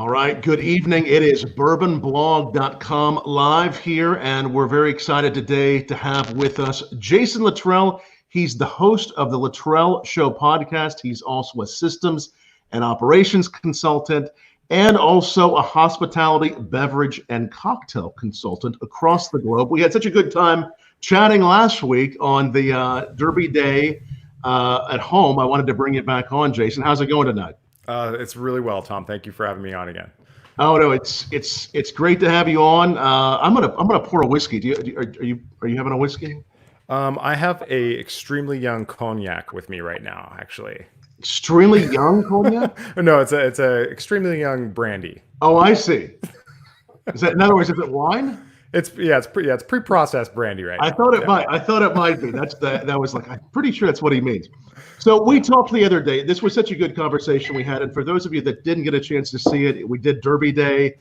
All right, good evening. It is BourbonBlog.com live here, and we're very excited today to have with us Jason Littrell. He's the host of the Littrell Show podcast. He's also a systems and operations consultant and also a hospitality, beverage, and cocktail consultant across the globe. We had such a good time chatting last week on the Derby Day at home. I wanted to bring it back on, Jason. How's it going tonight? It's really well, Tom. Thank you for having me on again. Oh no, it's great to have you on. I'm gonna pour a whiskey. Are you having a whiskey? I have a extremely young cognac with me right now, actually. Extremely young cognac? No, it's a extremely young brandy. Oh, I see. Is that, in other words, is it wine? It's pre-processed brandy right now. I thought it might be. That was like, I'm pretty sure that's what he means. So we talked the other day. This was such a good conversation we had. And for those of you that didn't get a chance to see it, we did Derby Day.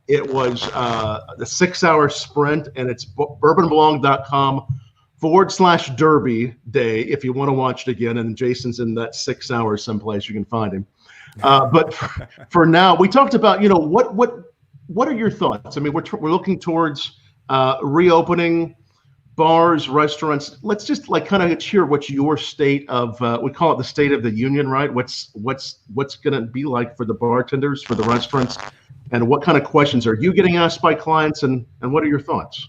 It was the 6-hour sprint, and it's BourbonBlog.com/Derby Day if you want to watch it again. And Jason's in that 6 hours someplace. You can find him. But for now, we talked about, what are your thoughts? I mean, we're looking towards reopening bars, restaurants. Let's just kind of hear what's your state of, we call it the state of the union, right? What's going to be like for the bartenders, for the restaurants, and what kind of questions are you getting asked by clients, and what are your thoughts?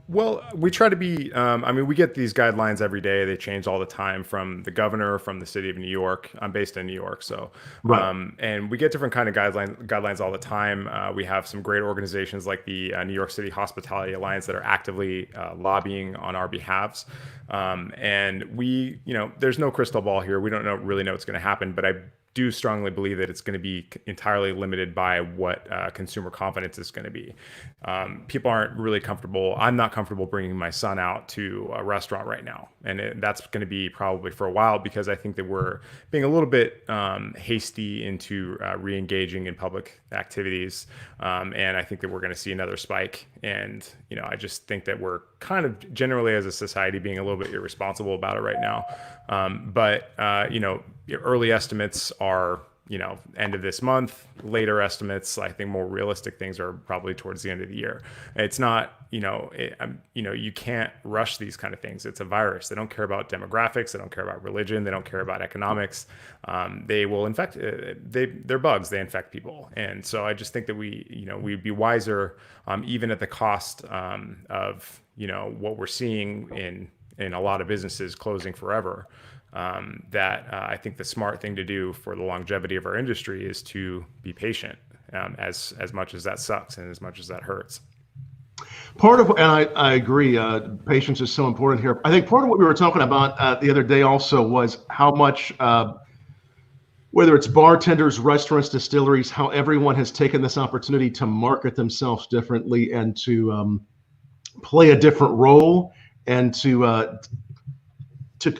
Well, we try to be, we get these guidelines every day. They change all the time from the governor, from the city of New York. I'm based in New York. So, right. And we get different kind of guidelines all the time. We have some great organizations like the New York City Hospitality Alliance that are actively lobbying on our behalves. And we, there's no crystal ball here. We don't really know what's going to happen, but I do strongly believe that it's going to be entirely limited by what consumer confidence is going to be. People aren't really comfortable. I'm not comfortable bringing my son out to a restaurant right now. And that's going to be probably for a while, because I think that we're being a little bit hasty into re-engaging in public activities. And I think that we're going to see another spike. And, I just think that we're kind of generally as a society being a little bit irresponsible about it right now. But early estimates are, end of this month. Later estimates, I think more realistic things are probably towards the end of the year. It's not, you can't rush these kind of things. It's a virus. They don't care about demographics. They don't care about religion. They don't care about economics. They will infect. They're bugs. They infect people. And so I just think that we'd be wiser, even at the cost of what we're seeing in a lot of businesses closing forever. I think the smart thing to do for the longevity of our industry is to be patient, as much as that sucks and as much as that hurts. Part of, and I agree, patience is so important here. I think part of what we were talking about the other day also was how much, whether it's bartenders, restaurants, distilleries, how everyone has taken this opportunity to market themselves differently and to play a different role and to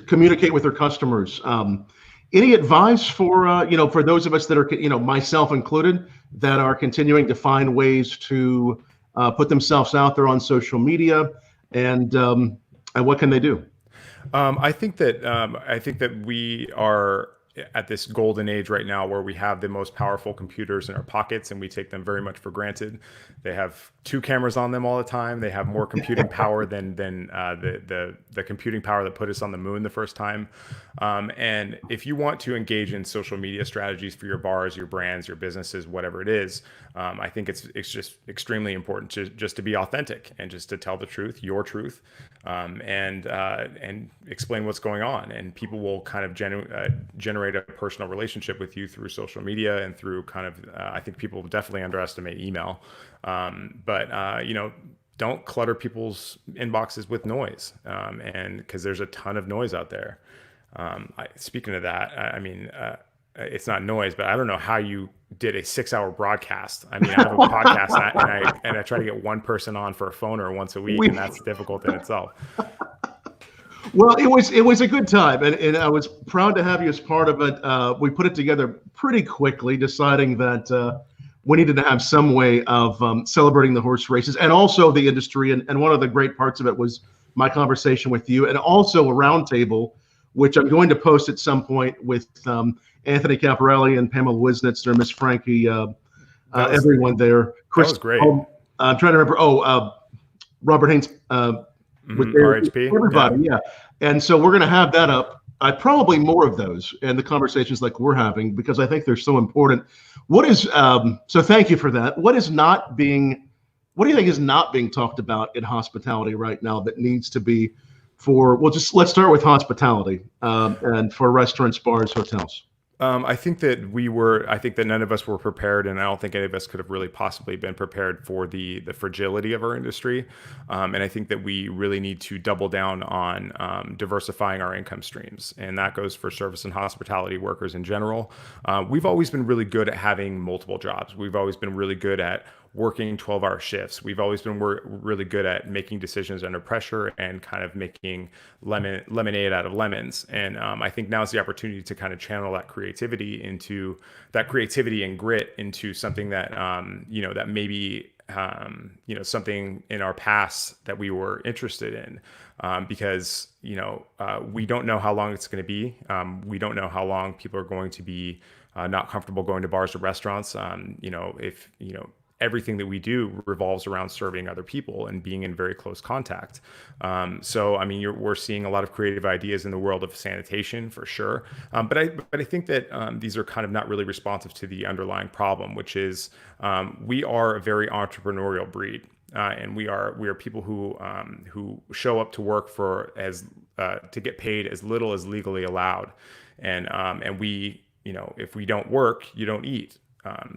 communicate with their customers. Any advice for for those of us that are myself included, that are continuing to find ways to put themselves out there on social media, and what can they do? I think that we are at this golden age right now where we have the most powerful computers in our pockets, and we take them very much for granted. They have 2 cameras on them all the time. They have more computing power than the computing power that put us on the moon the first time. And if you want to engage in social media strategies for your bars, your brands, your businesses, whatever it is, I think it's just extremely important to be authentic and just to tell the truth, your truth, and explain what's going on. And people will kind of generate a personal relationship with you through social media and through kind of, I think people definitely underestimate email. Don't clutter people's inboxes with noise, and because there's a ton of noise out there. Speaking of that, it's not noise, but I don't know how you did a 6-hour broadcast. I have a podcast and I try to get one person on for a phoner once a week, and that's difficult in itself. Well, it was a good time, and I was proud to have you as part of it. We put it together pretty quickly, deciding that we needed to have some way of celebrating the horse races and also the industry. And one of the great parts of it was my conversation with you, and also a roundtable, which I'm going to post at some point with Anthony Caparelli and Pamela Wisnitzer and Miss Frankie That was everyone there. that Chris, was great. I'm trying to remember. Robert Haynes was there. RHP. Everybody, yeah. And so we're going to have that up. Probably more of those and the conversations like we're having, because I think they're so important. What is so? Thank you for that. What do you think is not being talked about in hospitality right now that needs to be let's start with hospitality and for restaurants, bars, hotels. I think that none of us were prepared, and I don't think any of us could have really possibly been prepared for the fragility of our industry. And I think that we really need to double down on diversifying our income streams, and that goes for service and hospitality workers in general. We've always been really good at having multiple jobs. We've always been really good at working 12-hour shifts. We've always been really good at making decisions under pressure and kind of making lemonade out of lemons. And I think now is the opportunity to kind of channel that creativity and grit into something that, that maybe, something in our past that we were interested in. Because, we don't know how long it's going to be. We don't know how long people are going to be not comfortable going to bars or restaurants. Everything that we do revolves around serving other people and being in very close contact. We're seeing a lot of creative ideas in the world of sanitation for sure. But I think that these are kind of not really responsive to the underlying problem, which is we are a very entrepreneurial breed. And we are people who show up to work to get paid as little as legally allowed. And we, if we don't work, you don't eat.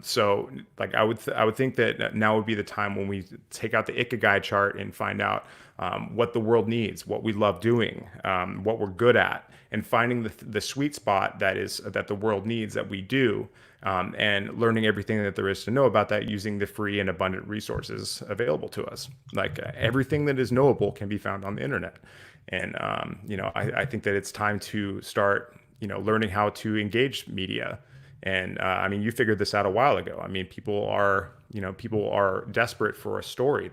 So like I would think that now would be the time when we take out the Ikigai chart and find out what the world needs, what we love doing, what we're good at, and finding the sweet spot that the world needs that we do, and learning everything that there is to know about that using the free and abundant resources available to us. Like everything that is knowable can be found on the internet. And, I think that it's time to start, learning how to engage media. And you figured this out a while ago. People are desperate for a story.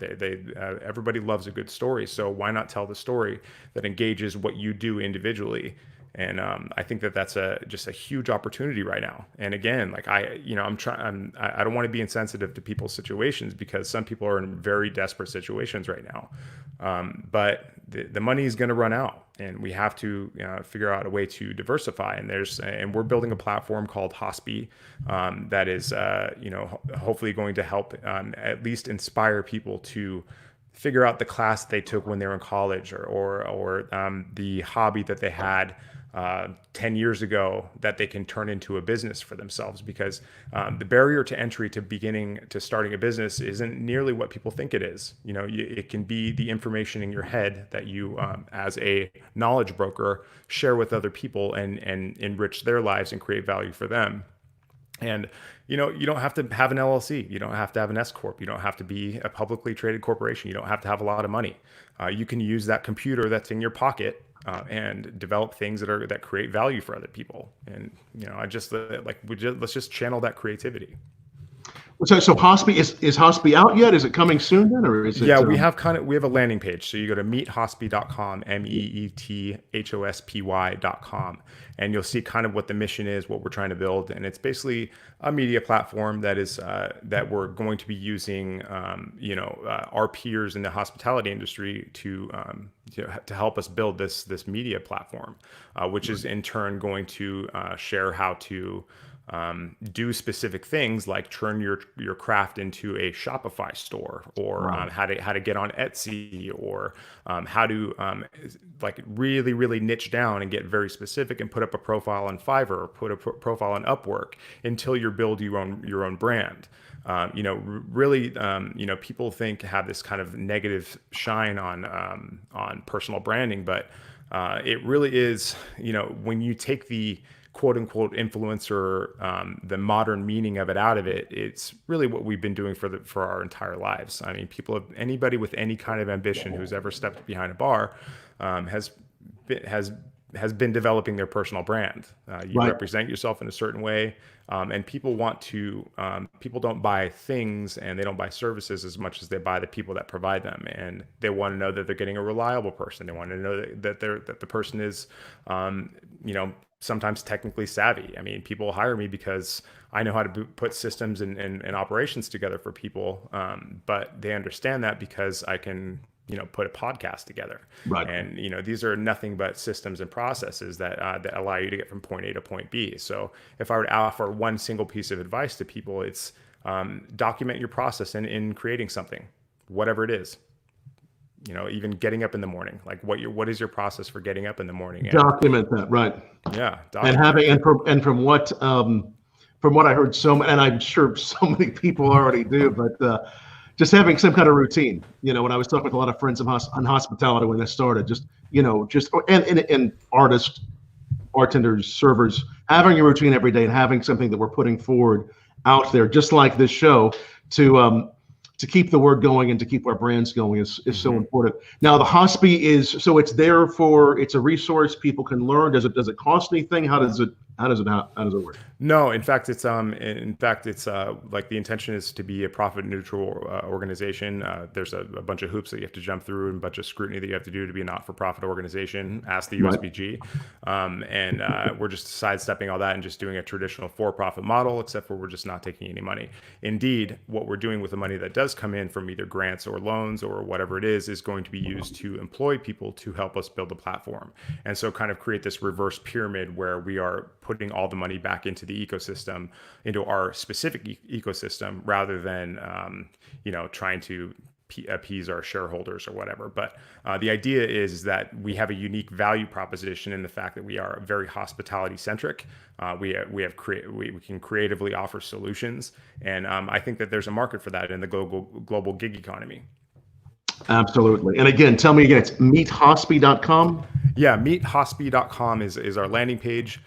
Everybody loves a good story. So why not tell the story that engages what you do individually? And I think that that's just a huge opportunity right now. And again, like I don't want to be insensitive to people's situations, because some people are in very desperate situations right now. But the money is going to run out, and we have to figure out a way to diversify. And we're building a platform called Hospice that is hopefully going to help at least inspire people to figure out the class they took when they were in college, or the hobby that they had 10 years ago that they can turn into a business for themselves. Because the barrier to entry to starting a business isn't nearly what people think it is. It can be the information in your head that you, as a knowledge broker, share with other people and enrich their lives and create value for them. And you don't have to have an LLC. You don't have to have an S corp. You don't have to be a publicly traded corporation. You don't have to have a lot of money. You can use that computer that's in your pocket and develop things that create value for other people. And let's just channel that creativity. So Hospice is Hospice out yet? Is it coming soon then, or is it? Yeah, we have a landing page. So you go to meethospy.com, meethospy.com, and you'll see kind of what the mission is, what we're trying to build, and it's basically a media platform that is that we're going to be using, our peers in the hospitality industry to help us build this media platform, which is in turn going to share how to do specific things like turn your craft into a Shopify store, or how to get on Etsy, or how to really, really niche down and get very specific and put up a profile on Fiverr, or put a profile on Upwork until you build your own brand. People have this kind of negative shine on personal branding, but it really is, when you take the quote unquote influencer, the modern meaning of it out of it, it's really what we've been doing for our entire lives. Anybody with any kind of ambition who's ever stepped behind a bar has been developing their personal brand. You represent yourself in a certain way, and people don't buy things and they don't buy services as much as they buy the people that provide them. And they want to know that they're getting a reliable person. They want to know that the person is, sometimes technically savvy. I mean, people hire me because I know how to put systems and operations together for people, but they understand that because I can, put a podcast together. Right. And, these are nothing but systems and processes that allow you to get from point A to point B. So if I were to offer one single piece of advice to people, it's document your process in creating something, whatever it is. Even getting up in the morning, like what is your process for getting up in the morning? Document that, right? Yeah. And having from what I heard, and I'm sure so many people already do, but just having some kind of routine. When I was talking with a lot of friends on hospitality when this started, and artists, bartenders, servers, having a routine every day and having something that we're putting forward out there, just like this show, to keep the word going and to keep our brands going is so important. Now the Hospice it's there it's a resource people can learn. Does it cost anything? How does it work? No, in fact, it's like the intention is to be a profit neutral organization. There's a bunch of hoops that you have to jump through and a bunch of scrutiny that you have to do to be a not-for-profit organization. Ask the USBG, and we're just sidestepping all that and just doing a traditional for-profit model, except for we're just not taking any money. Indeed, what we're doing with the money that does come in from either grants or loans or whatever it is going to be used to employ people to help us build the platform, and so kind of create this reverse pyramid where we are putting all the money back into the ecosystem, into our specific ecosystem, rather than trying to appease our shareholders or whatever. But the idea is that we have a unique value proposition in the fact that we are very hospitality centric. We can creatively offer solutions, and I think that there's a market for that in the global gig economy. Absolutely. And again, tell me again, it's meethospi.com? Yeah, meethospi.com is our landing page.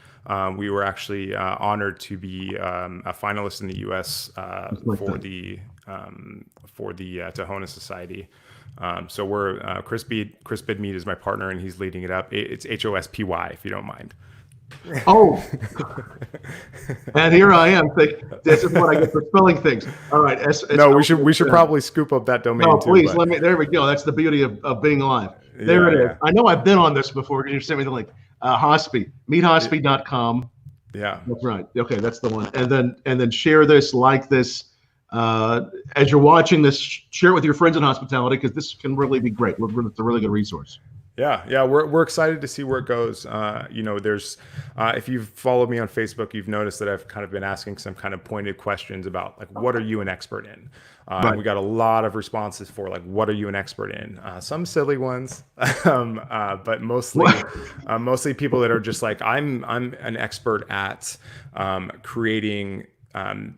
We were actually honored to be a finalist in the U.S. for the Tohono Society. So we're Chris Bidmead is my partner, and he's leading it up. It's HOSPY, if you don't mind. Oh, and here I am. This is what I get for spelling things. All right. We should probably scoop up that domain. No, please let me. There we go. That's the beauty of being live. There it is. I know I've been on this before. Can you send me the link? Hospice, meethospi.com. Yeah, that's right. Okay, that's the one. And then share this, like this. As you're watching this, share it with your friends in hospitality, because this can really be great. It's a really good resource. Yeah, we're excited to see where it goes. There's if you've followed me on Facebook, you've noticed that I've kind of been asking some kind of pointed questions about, like, what are you an expert in? Right. We got a lot of responses for, like, what are you an expert in? Some silly ones, but mostly people that are just like, I'm an expert at creating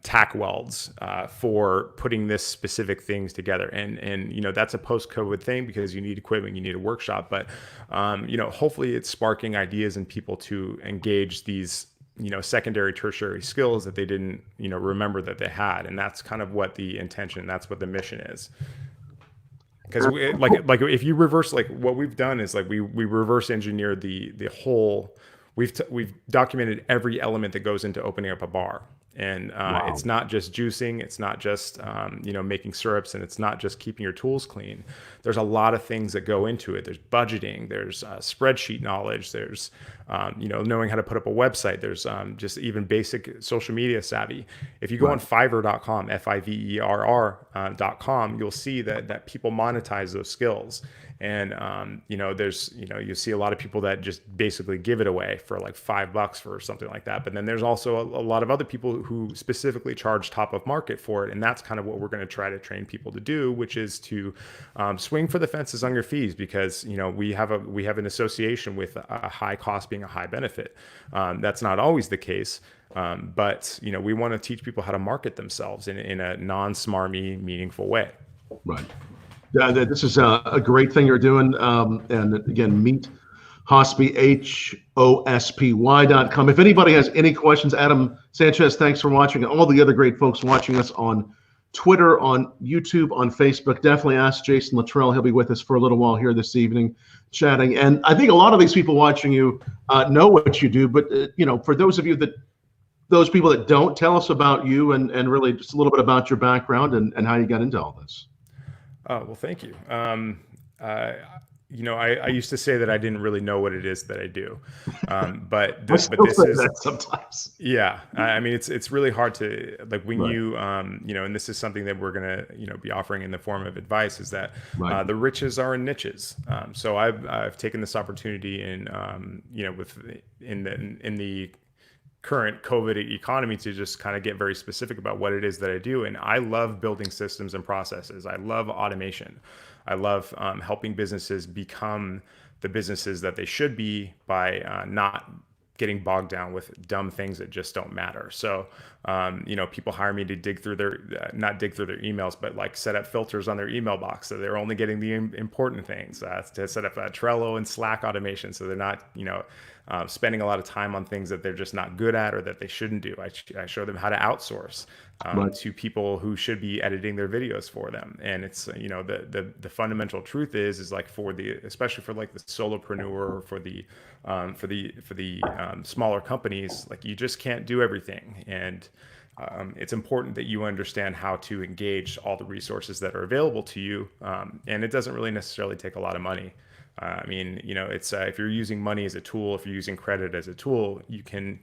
tack welds for putting this specific things together, and that's a post-COVID thing because you need equipment, you need a workshop, but hopefully it's sparking ideas in people to engage these secondary, tertiary skills that they didn't remember that they had, and that's kind of what the intention, that's what the mission is. Because like if you reverse, like, what we've done is, like, we reverse engineered the whole. We've documented every element that goes into opening up a bar. And It's not just juicing, it's not just making syrups, and it's not just keeping your tools clean. There's a lot of things that go into it. There's budgeting, there's spreadsheet knowledge, there's knowing how to put up a website, there's just even basic social media savvy. If you go on Fiverr.com, FIVERR.com, you'll see that people monetize those skills. And there's you see a lot of people that just basically give it away for like $5 for something like that. But then there's also a lot of other people who specifically charge top of market for it, and that's kind of what we're going to try to train people to do, which is to swing for the fences on your fees, because we have an association with a high cost being a high benefit. That's not always the case. But we want to teach people how to market themselves in a non-smarmy, meaningful way. Right. Yeah, this is a great thing you're doing. And again, meet Hospy, HOSPY.com. If anybody has any questions, Adam Sanchez, thanks for watching. And all the other great folks watching us on Twitter, on YouTube, on Facebook, definitely ask Jason Littrell. He'll be with us for a little while here this evening, chatting. And I think a lot of these people watching you know what you do. But, for those people that don't, tell us about you and really just a little bit about your background and how you got into all this. Oh, well, thank you. I used to say that I didn't really know what it is that I do, but I but still this say is, that sometimes. yeah. I mean, it's really hard to, like, when Right. and this is something that we're gonna be offering in the form of advice, is that Right. the riches are in niches. So I've taken this opportunity in with in the current COVID economy to just kind of get very specific about what it is that I do. And I love building systems and processes. I love automation. I love helping businesses become the businesses that they should be by not getting bogged down with dumb things that just don't matter. So, people hire me to dig through not dig through their emails, but like set up filters on their email box so they're only getting the important things. To set up a Trello and Slack automation so they're not, spending a lot of time on things that they're just not good at or that they shouldn't do. I show them how to outsource Right. to people who should be editing their videos for them. And it's, the fundamental truth is like, especially for like the solopreneur, or for the smaller companies, like, you just can't do everything. And it's important that you understand how to engage all the resources that are available to you. And it doesn't really necessarily take a lot of money. I mean, it's if you're using money as a tool, if you're using credit as a tool, you can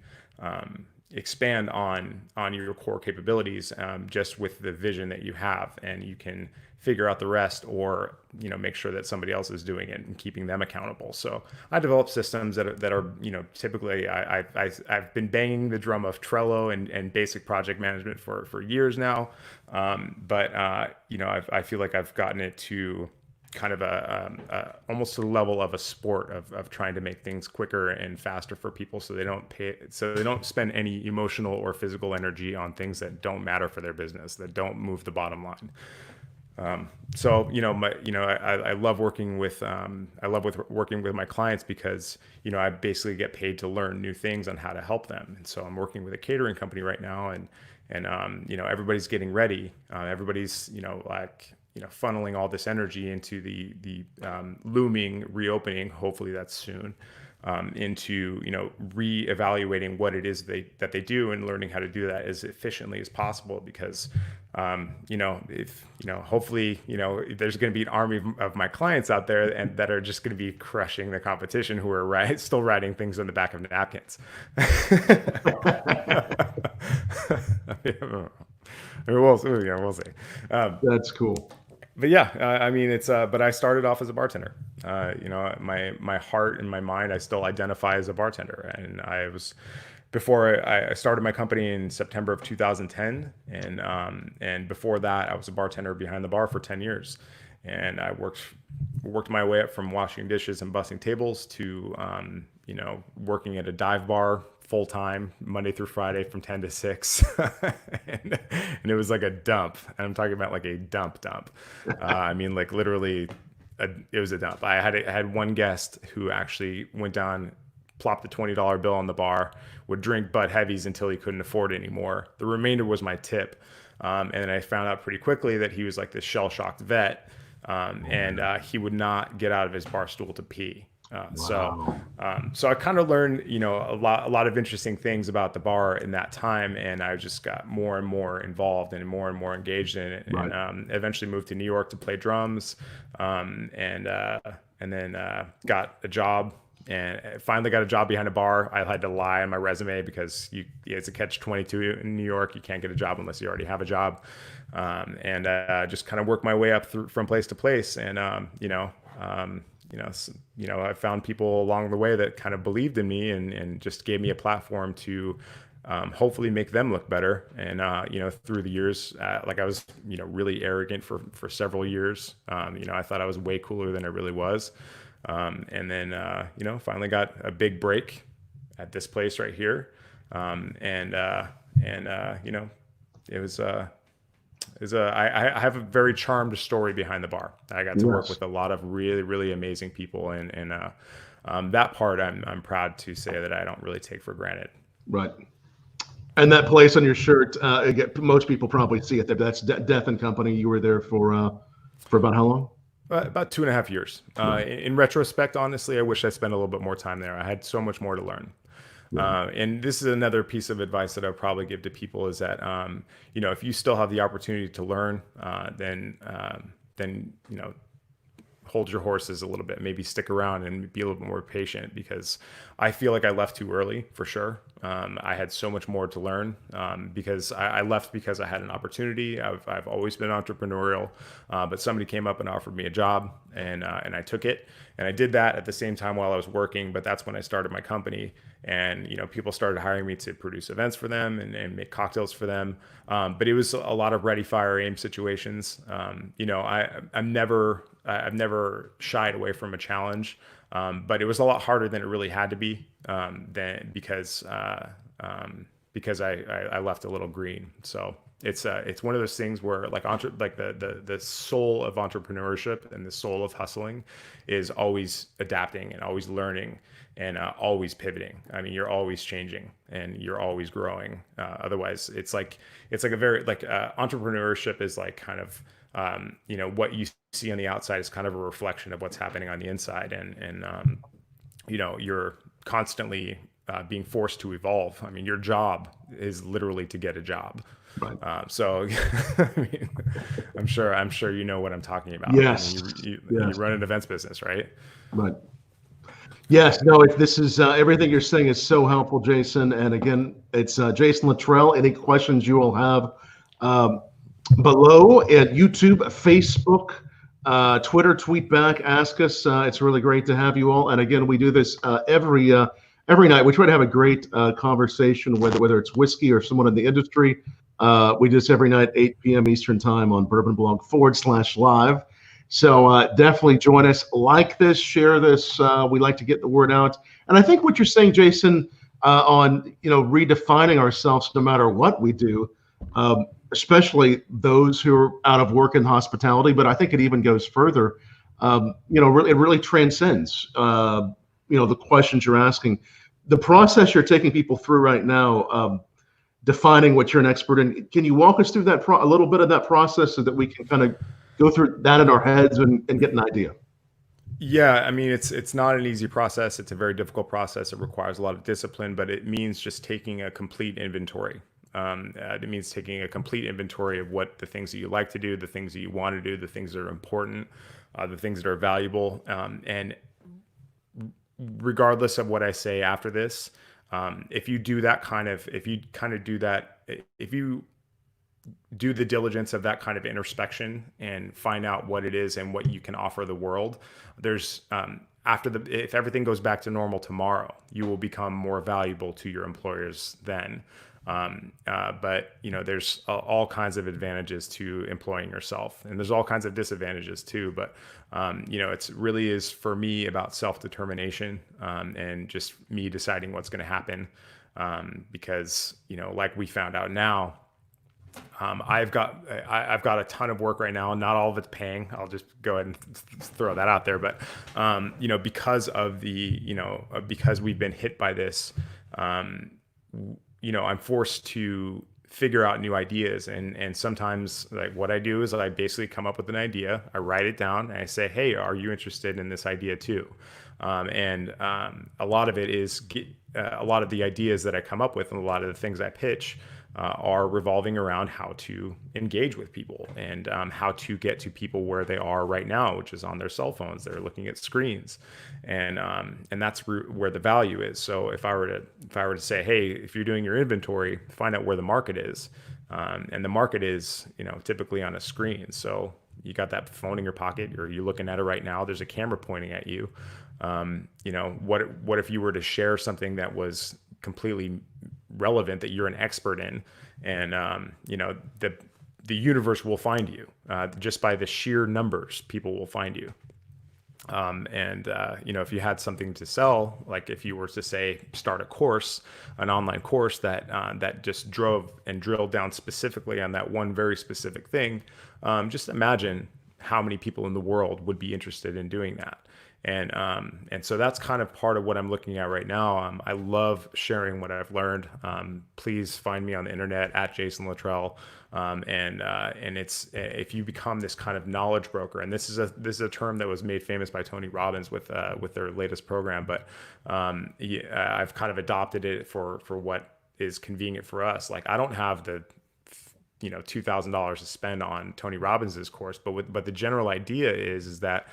expand on your core capabilities, just with the vision that you have, and you can figure out the rest, or make sure that somebody else is doing it and keeping them accountable. So I develop systems that are typically, I've been banging the drum of Trello and basic project management for years now, but I feel like I've gotten it to kind of almost to the level of a sport of trying to make things quicker and faster for people, so they don't spend any emotional or physical energy on things that don't matter for their business, that don't move the bottom line. I love working with working with my clients, because I basically get paid to learn new things on how to help them. And so I'm working with a catering company right now, and everybody's getting ready. Everybody's funneling all this energy into the looming reopening. Hopefully that's soon. Into reevaluating what it is that they do, and learning how to do that as efficiently as possible, because if hopefully there's going to be an army of my clients out there and that are just going to be crushing the competition, who are still writing things on the back of napkins. We'll see. That's cool. But yeah, I mean, it's but I started off as a bartender. My heart and my mind, I still identify as a bartender. And before I started my company in September of 2010, and before that, I was a bartender behind the bar for 10 years. And I worked my way up from washing dishes and bussing tables to working at a dive bar full time, Monday through Friday from 10 to 6. and it was like a dump. And I'm talking about like a dump. I mean, like, literally, it was a dump. I had one guest who actually went down, plopped a $20 bill on the bar, would drink Bud Heavies until he couldn't afford it anymore. The remainder was my tip. And then I found out pretty quickly that he was like this shell-shocked vet. And he would not get out of his bar stool to pee. So I kind of learned, a lot of interesting things about the bar in that time, and I just got more and more involved and more engaged in it, Right. and eventually moved to New York to play drums, and then got a job. And finally got a job behind a bar. I had to lie on my resume because it's a catch-22 in New York. You can't get a job unless you already have a job, and just kind of worked my way up from place to place, and I found people along the way that kind of believed in me and just gave me a platform to hopefully make them look better. And, through the years, like, I was, really arrogant for several years. I thought I was way cooler than I really was. And then, finally got a big break at this place right here. It was, I have a very charmed story behind the bar. I got to work with a lot of really, really amazing people, and that part I'm proud to say that I don't really take for granted. Right. And that place on your shirt, most people probably see it there. That's Death and Company. You were there for about how long? About 2.5 years. In retrospect, honestly, I wish I spent a little bit more time there. I had so much more to learn. And this is another piece of advice that I'll probably give to people, is that, if you still have the opportunity to learn, then hold your horses a little bit, maybe stick around and be a little bit more patient, because I feel like I left too early for sure. I had so much more to learn, because I left because I had an opportunity. I've always been entrepreneurial, but somebody came up and offered me a job, and I took it, and I did that at the same time while I was working. But that's when I started my company, and people started hiring me to produce events for them and make cocktails for them. But it was a lot of ready, fire, aim situations. I've never shied away from a challenge, but it was a lot harder than it really had to be, because I left a little green. So it's one of those things where like the soul of entrepreneurship and the soul of hustling is always adapting and always learning and always pivoting. I mean, you're always changing and you're always growing. Otherwise, it's like a very entrepreneurship is like kind of what you see on the outside is kind of a reflection of what's happening on the inside, and you're constantly being forced to evolve. I mean, your job is literally to get a job. Right. So I mean, I'm sure you know what I'm talking about. Yes. I mean, you Yes. run an events business, right? Right. Yes. No. This is everything you're saying is so helpful, Jason. And again, it's Jason Littrell. Any questions you will have below at YouTube, Facebook, Twitter, tweet back, ask us. It's really great to have you all. And again, we do this every night. We try to have a great conversation, whether it's whiskey or someone in the industry. We do this every night, 8 p.m. Eastern time on BourbonBlog /live. So definitely join us. Like this, share this. We like to get the word out. And I think what you're saying, Jason, on redefining ourselves no matter what we do, especially those who are out of work in hospitality, but I think it even goes further. It really transcends the questions you're asking. The process you're taking people through right now, defining what you're an expert in. Can you walk us through that a little bit of that process so that we can kind of go through that in our heads and get an idea? Yeah, I mean, it's not an easy process. It's a very difficult process. It requires a lot of discipline, but it means just taking a complete inventory. It means taking a complete inventory of what the things that you like to do, the things that you want to do, the things that are important, the things that are valuable. And regardless of what I say after this, if you do the diligence of that kind of introspection and find out what it is and what you can offer the world, there's if everything goes back to normal tomorrow, you will become more valuable to your employers then. But there's all kinds of advantages to employing yourself, and there's all kinds of disadvantages too. But it's really is for me about self-determination, and just me deciding what's going to happen. Because like we found out now, I've got a ton of work right now, and not all of it's paying. I'll just go ahead and throw that out there. But because of because we've been hit by this, I'm forced to figure out new ideas. And sometimes like what I do is I basically come up with an idea, I write it down, and I say, hey, are you interested in this idea too? A lot of it is a lot of the ideas that I come up with and a lot of the things I pitch are revolving around how to engage with people and how to get to people where they are right now, which is on their cell phones. They're looking at screens, and that's where the value is. So if I were to say, hey, if you're doing your inventory, find out where the market is, and the market is typically on a screen. So you got that phone in your pocket, or you're looking at it right now. There's a camera pointing at you. What if you were to share something that was completely relevant, that you're an expert in, and the universe will find you just by the sheer numbers. People will find you. If you had something to sell, like if you were to say start a course, an online course that just drove and drilled down specifically on that one very specific thing, just imagine how many people in the world would be interested in doing that. And so that's kind of part of what I'm looking at right now. I love sharing what I've learned. Please find me on the internet at Jason Littrell. And it's if you become this kind of knowledge broker, and this is a term that was made famous by Tony Robbins with their latest program, but I've kind of adopted it for what is convenient for us. Like I don't have the $2,000 to spend on Tony Robbins's course, but the general idea is that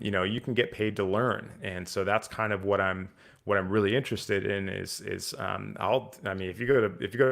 you can get paid to learn, and so that's kind of what I'm really interested in is if you go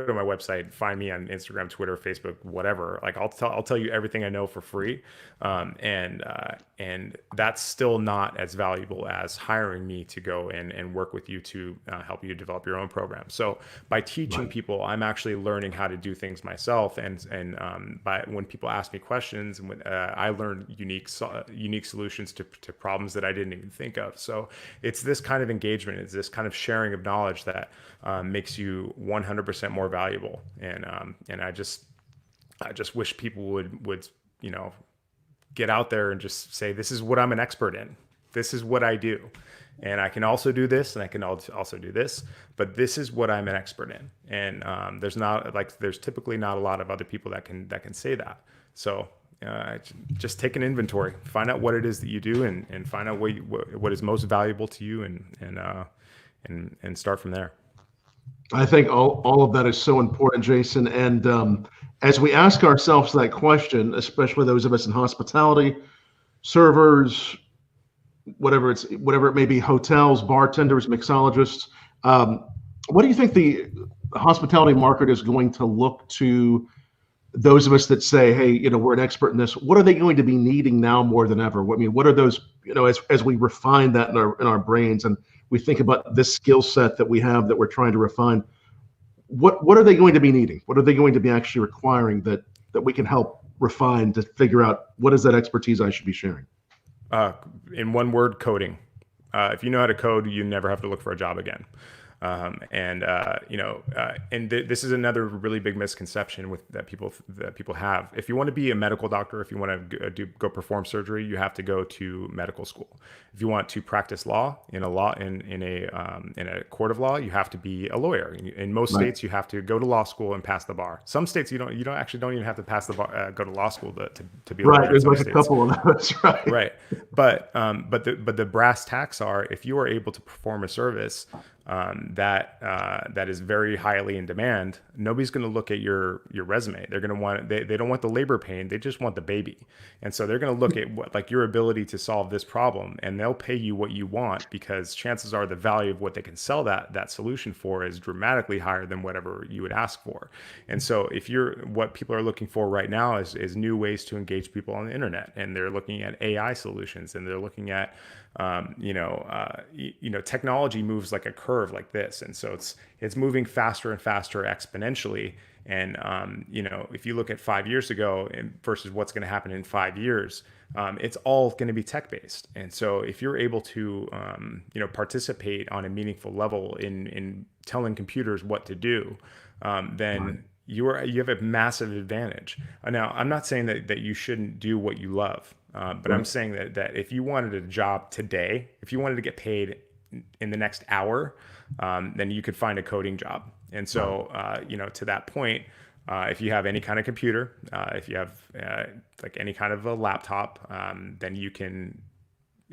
to my website, find me on Instagram, Twitter, Facebook, whatever, like I'll tell you everything I know for free, and that's still not as valuable as hiring me to go in and work with you to help you develop your own program. So by teaching people, I'm actually learning how to do things myself, and by when people ask me questions, and when I learn unique solutions to problems that I didn't even think of. So it's this kind of engagement, it's this kind of sharing of knowledge that makes you 100% more valuable. And I just wish people would get out there and just say, this is what I'm an expert in. This is what I do. And I can also do this, and I can also do this, but this is what I'm an expert in. And there's typically not a lot of other people that can say that. So just take an inventory, find out what it is that you do, and find out what is most valuable to you, and start from there. I think all of that is so important, Jason. And as we ask ourselves that question, especially those of us in hospitality, servers, whatever it may be, hotels, bartenders, mixologists, what do you think the hospitality market is going to look to those of us that say, hey, we're an expert in this? What are they going to be needing now more than ever? I mean, what are those, as we refine that in our brains, and we think about this skill set that we have that we're trying to refine, what are they going to be needing? What are they going to be actually requiring that we can help refine to figure out what is that expertise I should be sharing? In one word, coding. If you know how to code, you never have to look for a job again. This is another really big misconception that people have. If you want to be a medical doctor, if you want to go perform surgery, you have to go to medical school. If you want to practice law in a court of law, you have to be a lawyer. In most states, you have to go to law school and pass the bar. Some states you don't even have to pass the bar, go to law school to be a lawyer. There's like a couple of those, right? Right, but the brass tacks are, if you are able to perform a service that is very highly in demand, nobody's going to look at your resume. They're going to want, they don't want the labor pain, they just want the baby. And so they're going to look at your ability to solve this problem, and they'll pay you what you want, because chances are the value of what they can sell that solution for is dramatically higher than whatever you would ask for. And so what people are looking for right now is new ways to engage people on the internet, and they're looking at AI solutions, and they're looking at technology moves like a curve like this, and so it's moving faster and faster exponentially. And if you look at 5 years ago versus what's going to happen in 5 years, it's all going to be tech based. And so if you're able to participate on a meaningful level in telling computers what to do, then you have a massive advantage. Now, I'm not saying that you shouldn't do what you love, but I'm saying that if you wanted a job today, if you wanted to get paid in the next hour, then you could find a coding job. And so, to that point, if you have any kind of computer, if you have like any kind of a laptop, then you can.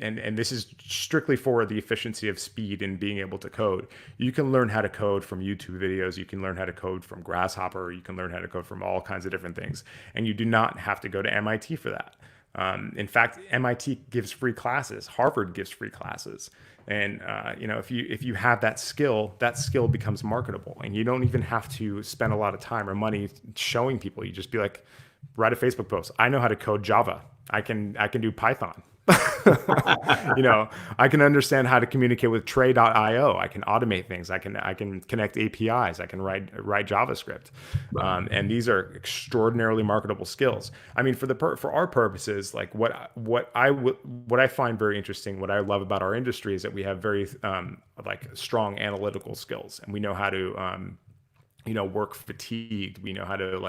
And this is strictly for the efficiency of speed and being able to code. You can learn how to code from YouTube videos. You can learn how to code from Grasshopper. You can learn how to code from all kinds of different things. And you do not have to go to MIT for that. In fact, MIT gives free classes. Harvard gives free classes. And if you have that skill becomes marketable, and you don't even have to spend a lot of time or money showing people. You just be like, write a Facebook post. I know how to code Java. I can do Python. I can understand how to communicate with Tray.io. I can automate things. I can connect APIs. I can write JavaScript. And these are extraordinarily marketable skills. I mean, for our purposes, like what I find very interesting, what I love about our industry is that we have very strong analytical skills, and we know how to work fatigued. We know how to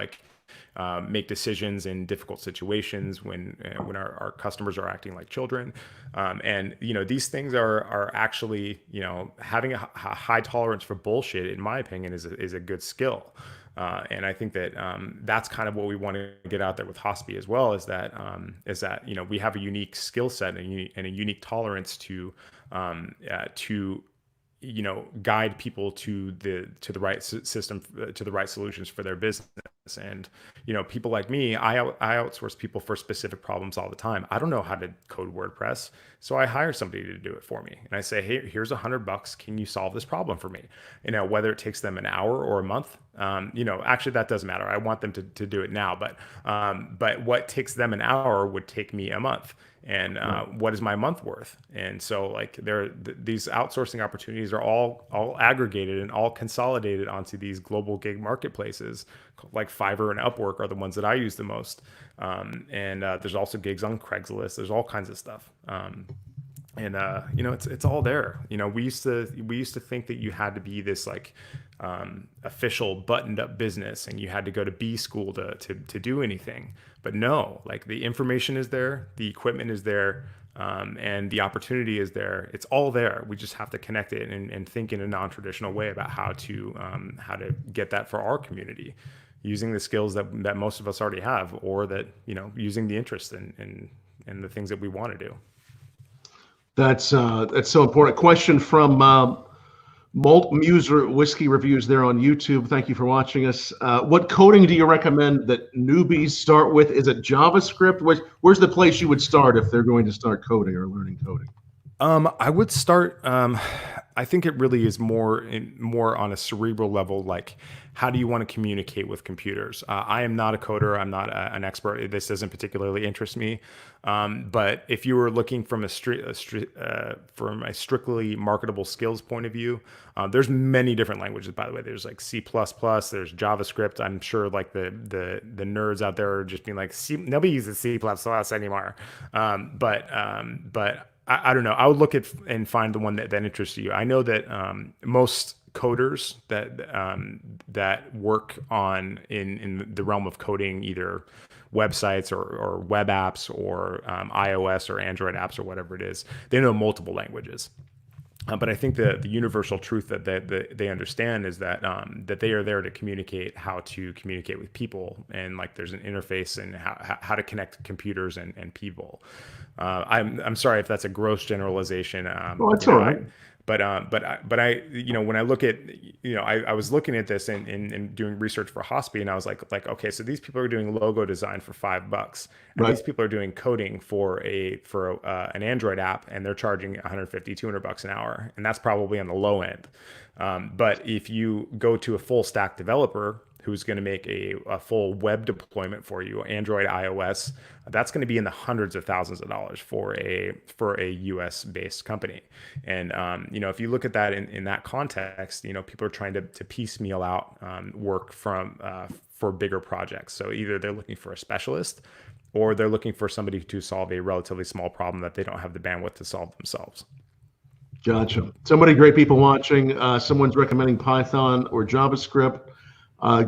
make decisions in difficult situations when our customers are acting like children, and these things are actually having a high tolerance for bullshit, in my opinion, is a good skill, and I think that that's kind of what we want to get out there with Hospice as well, is that we have a unique skill set and a unique tolerance to guide people to the right system, to the right solutions for their business. And, people like me, I outsource people for specific problems all the time. I don't know how to code WordPress. So I hire somebody to do it for me. And I say, hey, here's $100. Can you solve this problem for me? Whether it takes them an hour or a month, actually that doesn't matter. I want them to do it now. But what takes them an hour would take me a month. And what is my month worth? And so like these outsourcing opportunities are all aggregated and all consolidated onto these global gig marketplaces like Fiverr and Upwork are the ones that I use the most. And there's also gigs on Craigslist. There's all kinds of stuff. It's all there. We used to think that you had to be this like official buttoned up business and you had to go to B school to do anything. But no, like the information is there, the equipment is there, and the opportunity is there. It's all there. We just have to connect it and think in a non-traditional way about how to get that for our community, using the skills that most of us already have, or that using the interest in the things that we want to do. That's so important. Question from Malt Muser Whiskey Reviews there on YouTube. Thank you for watching us. What coding do you recommend that newbies start with? Is it JavaScript? Where's the place you would start if they're going to start coding or learning coding? I would start. I think it really is more on a cerebral level. Like, how do you want to communicate with computers? I am not a coder. I'm not an expert. This doesn't particularly interest me. But if you were looking from a strictly marketable skills point of view, there's many different languages. By the way, there's like C++, there's JavaScript. I'm sure like the nerds out there are just being like, nobody uses C++ anymore. But I don't know. I would look at and find the one that interests you. I know that most coders that work in the realm of coding, either websites or web apps or iOS or Android apps or whatever it is, they know multiple languages. But I think the universal truth that they understand is that they are there to communicate how to communicate with people, and like there's an interface and how to connect computers and people. I'm sorry if that's a gross generalization. Well, that's all right. But I when I look at I was looking at this and doing research for Hospice, and I was like okay, so these people are doing logo design for $5, and these people are doing coding for an Android app, and they're charging $150-$200 an hour, and that's probably on the low end. But if you go to a full stack developer who's going to make a full web deployment for you, Android, iOS, that's going to be in the hundreds of thousands of dollars for a US based company. And, if you look at that in that context, people are trying to piecemeal out work for bigger projects. So either they're looking for a specialist, or they're looking for somebody to solve a relatively small problem that they don't have the bandwidth to solve themselves. Gotcha. So many great people watching. Someone's recommending Python or JavaScript.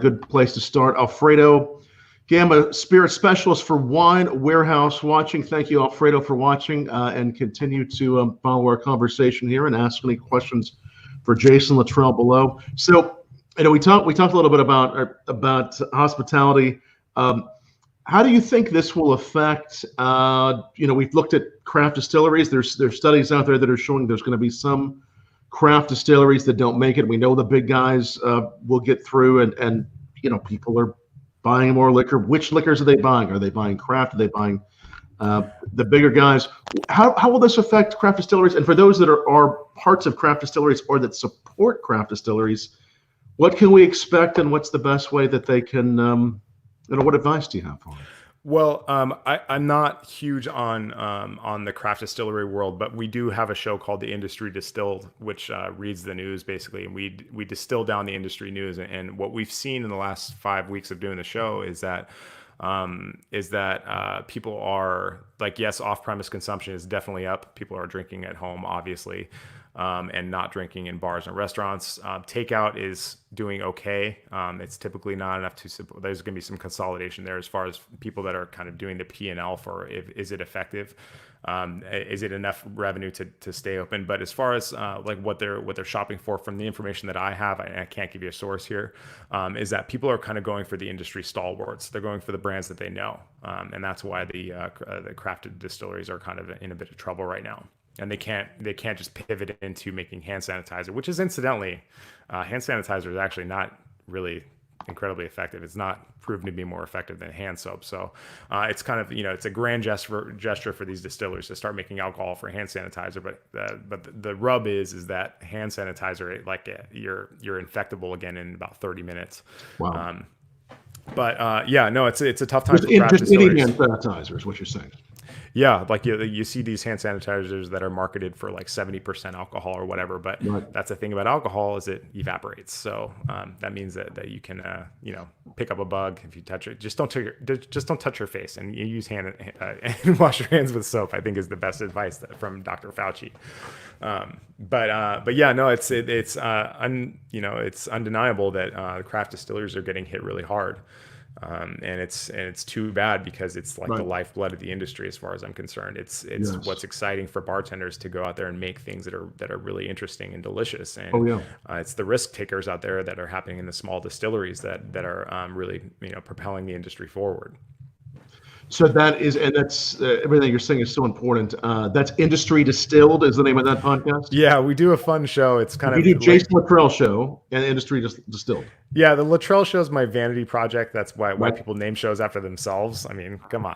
Good place to start. Alfredo Gamma, spirit specialist for Wine Warehouse, watching. Thank you, Alfredo, for watching, and continue to follow our conversation here and ask any questions for Jason Littrell below. So, we talked a little bit about hospitality. How do you think this will affect? We've looked at craft distilleries. There's studies out there that are showing there's going to be some craft distilleries that don't make it. We know the big guys will get through, and people are buying more liquor. Which liquors are they buying? Are they buying craft? Are they buying the bigger guys? How will this affect craft distilleries? And for those that are parts of craft distilleries or that support craft distilleries, what can we expect, and what's the best way that they can? What advice do you have for them? Well, I'm not huge on the craft distillery world, but we do have a show called The Industry Distilled, which reads the news basically, and we distill down the industry news. And what we've seen in the last 5 weeks of doing the show is that people are like, yes, off-premise consumption is definitely up. People are drinking at home, obviously. And not drinking in bars and restaurants. Takeout is doing okay. It's typically not enough there's going to be some consolidation there as far as people that are kind of doing the P&L for is it effective? Is it enough revenue to stay open? But as far as like what they're shopping for, from the information that I have, I can't give you a source here, is that people are kind of going for the industry stalwarts. They're going for the brands that they know, and that's why the crafted distilleries are kind of in a bit of trouble right now. And they can't just pivot into making hand sanitizer, which is incidentally, hand sanitizer is actually not really incredibly effective. It's not proven to be more effective than hand soap. So it's kind of, it's a grand gesture for these distillers to start making alcohol for hand sanitizer. But the rub is that hand sanitizer, like you're infectable again in about 30 minutes. Wow. Yeah, no, it's a tough time for craft just any distilleries. hand sanitizer is what you're saying. Yeah, like you see these hand sanitizers that are marketed for like 70% alcohol or whatever, but that's the thing about alcohol is it evaporates. So that means that you can pick up a bug if you touch it. Just don't touch your face, and you use and wash your hands with soap. I think is the best advice from Dr. Fauci. But yeah, no, it's undeniable that craft distillers are getting hit really hard. And it's too bad because it's like the lifeblood of the industry, as far as I'm concerned. It's what's exciting for bartenders to go out there and make things that are really interesting and delicious. And it's the risk takers out there that are happening in the small distilleries that are really propelling the industry forward. So that's everything you're saying is so important. That's Industry Distilled is the name of that podcast. Yeah, we do a fun show. It's kind of do Jason Littrell Show and Industry Distilled. Yeah, the Littrell Show is my vanity project. That's why people name shows after themselves. I mean, come on.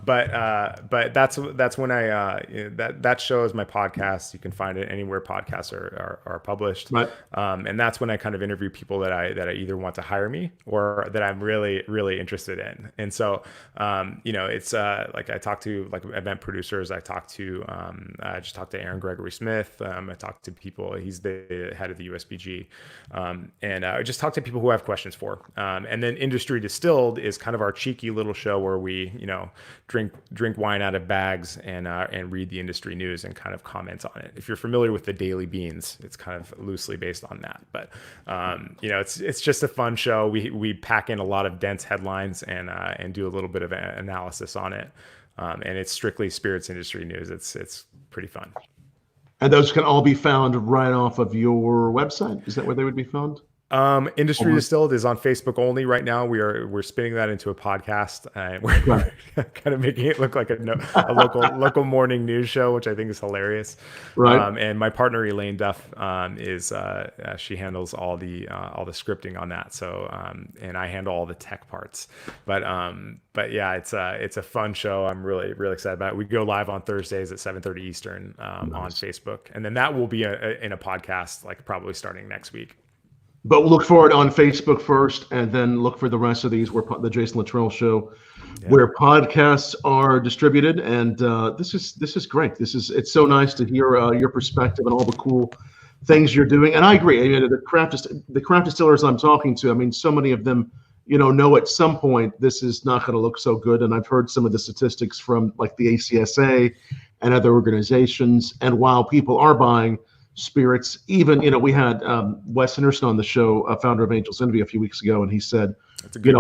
But that's when that show is my podcast. You can find it anywhere podcasts are published. Right. And that's when I kind of interview people that I either want to hire me or that I'm really, really interested in. And so, it's like I talk to like event producers. I just talked to Aaron Gregory Smith. I talked to people. He's the head of the USBG. And I just talk to people who have questions for. And then Industry Distilled is kind of our cheeky little show where we, drink wine out of bags and read the industry news and kind of comment on it. If you're familiar with the Daily Beans, it's kind of loosely based on that. But it's just a fun show. We pack in a lot of dense headlines and do a little bit of analysis on it. And it's strictly spirits industry news. It's pretty fun. And those can all be found right off of your website. Is that where they would be found? Industry Distilled is on Facebook only right now. We're spinning that into a podcast, and we're kind of making it look like a local morning news show, which I think is hilarious. Right. And my partner Elaine Duff she handles all the scripting on that. So and I handle all the tech parts. But yeah, it's a fun show. I'm really really excited about it. We go live on Thursdays at 7:30 Eastern on Facebook, and then that will be in a podcast like probably starting next week. But we'll look for it on Facebook first, and then look for the rest of these, where the Jason Littrell Show, where podcasts are distributed. And this is great. It's so nice to hear your perspective and all the cool things you're doing. And I agree. I mean, the craft distillers I'm talking to, I mean, so many of them, know at some point this is not going to look so good. And I've heard some of the statistics from like the ACSA and other organizations. And while people are buying spirits, even we had Wes Anderson on the show, founder of Angel's Envy, a few weeks ago, and he said, "That's a good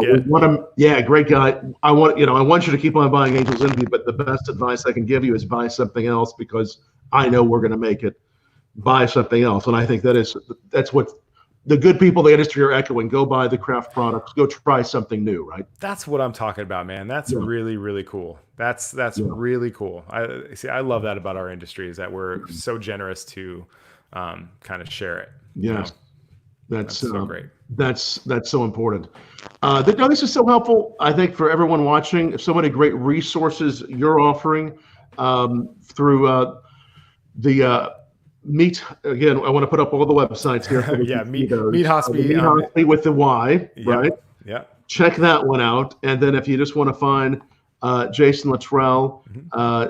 great guy. I want you to keep on buying Angel's Envy, but the best advice I can give you is buy something else because I know we're going to make it. Buy something else." And I think that's what the good people of the industry are echoing. Go buy the craft products. Go try something new. Right. That's what I'm talking about, man. That's really, really cool. That's really cool. I love that about our industry, is that we're so generous to kind of share it. Yes. That's so great. That's so important. This is so helpful, I think, for everyone watching. So many great resources you're offering through the Meat. Again, I want to put up all the websites here. Meat Hospice. Meat Hospice with the Y, right? Yeah. Check that one out. And then if you just want to find Jason Littrell,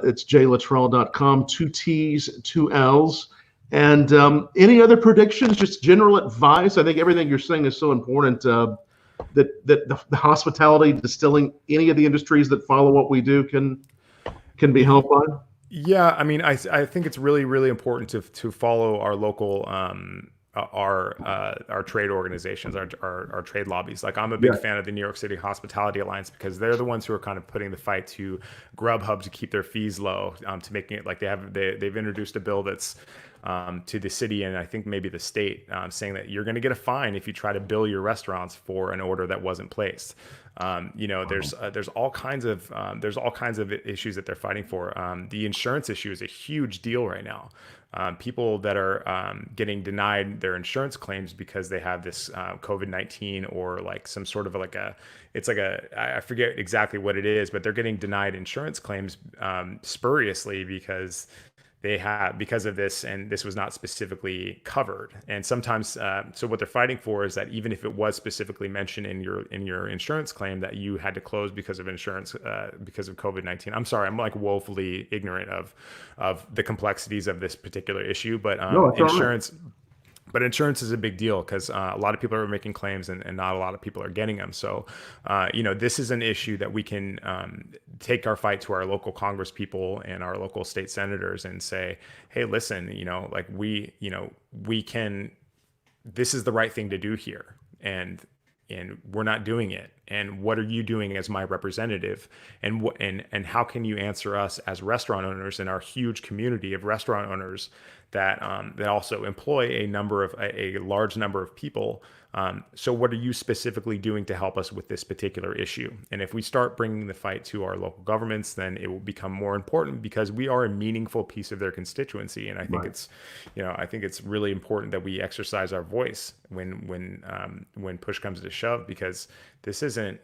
it's jlittrell.com, 2 T's, 2 L's. And any other predictions, just general advice? I think everything you're saying is so important, that the hospitality, distilling, any of the industries that follow what we do can be helped by. Yeah, I mean, I think it's really, really important to follow our local our trade organizations, our trade lobbies. Like, I'm a big fan of the New York City Hospitality Alliance, because they're the ones who are kind of putting the fight to Grubhub to keep their fees low, to making it like they've introduced a bill that's to the city and I think maybe the state, saying that you're going to get a fine if you try to bill your restaurants for an order that wasn't placed. There's all kinds of issues that they're fighting for. The insurance issue is a huge deal right now. people that are getting denied their insurance claims because they have this COVID-19 or like some sort of like I forget exactly what it is, but they're getting denied insurance claims spuriously because of this, and this was not specifically covered. And sometimes, so what they're fighting for is that even if it was specifically mentioned in your insurance claim that you had to close because of insurance, because of COVID-19. I'm sorry, I'm like woefully ignorant of the complexities of this particular issue, but No, it's all right. insurance. But insurance is a big deal because a lot of people are making claims and not a lot of people are getting them. So, this is an issue that we can take our fight to our local Congress people and our local state senators and say, hey, listen, we can, this is the right thing to do here. And we're not doing it. And what are you doing as my representative? And how can you answer us as restaurant owners in our huge community of restaurant owners that also employ a large number of people? So what are you specifically doing to help us with this particular issue? And if we start bringing the fight to our local governments, then it will become more important because we are a meaningful piece of their constituency. And I think I think it's really important that we exercise our voice when push comes to shove, because this isn't,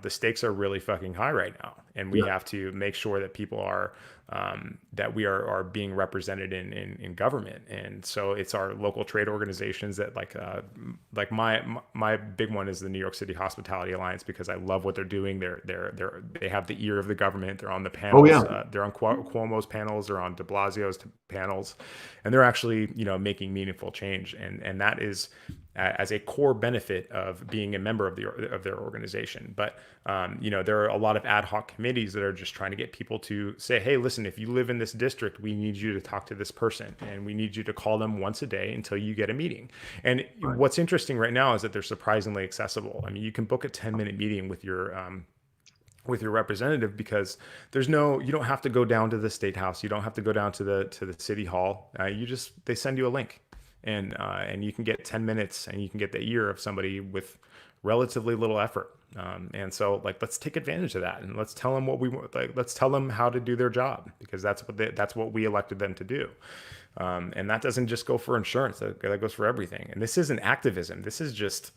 the stakes are really fucking high right now. And we have to make sure that people are, that we are being represented in government. And so it's our local trade organizations that like my big one is the New York City Hospitality Alliance, because I love what they're doing. They have the ear of the government. They're on the panels. They're on Cuomo's panels. They're on de Blasio's panels, and they're actually, making meaningful change. And that is as a core benefit of being a member of their organization. But there are a lot of ad hoc committees that are just trying to get people to say, hey, listen, if you live in this district, we need you to talk to this person, and we need you to call them once a day until you get a meeting. And what's interesting right now is that they're surprisingly accessible. I mean, you can book a 10-minute meeting with your representative, because you don't have to go down to the state house. You don't have to go down to the city hall. They send you a link, and you can get 10 minutes and you can get the ear of somebody with relatively little effort. And so let's take advantage of that, and let's tell them what we want. Let's tell them how to do their job, because that's what we elected them to do. And that doesn't just go for insurance. That goes for everything. And this isn't activism. This is just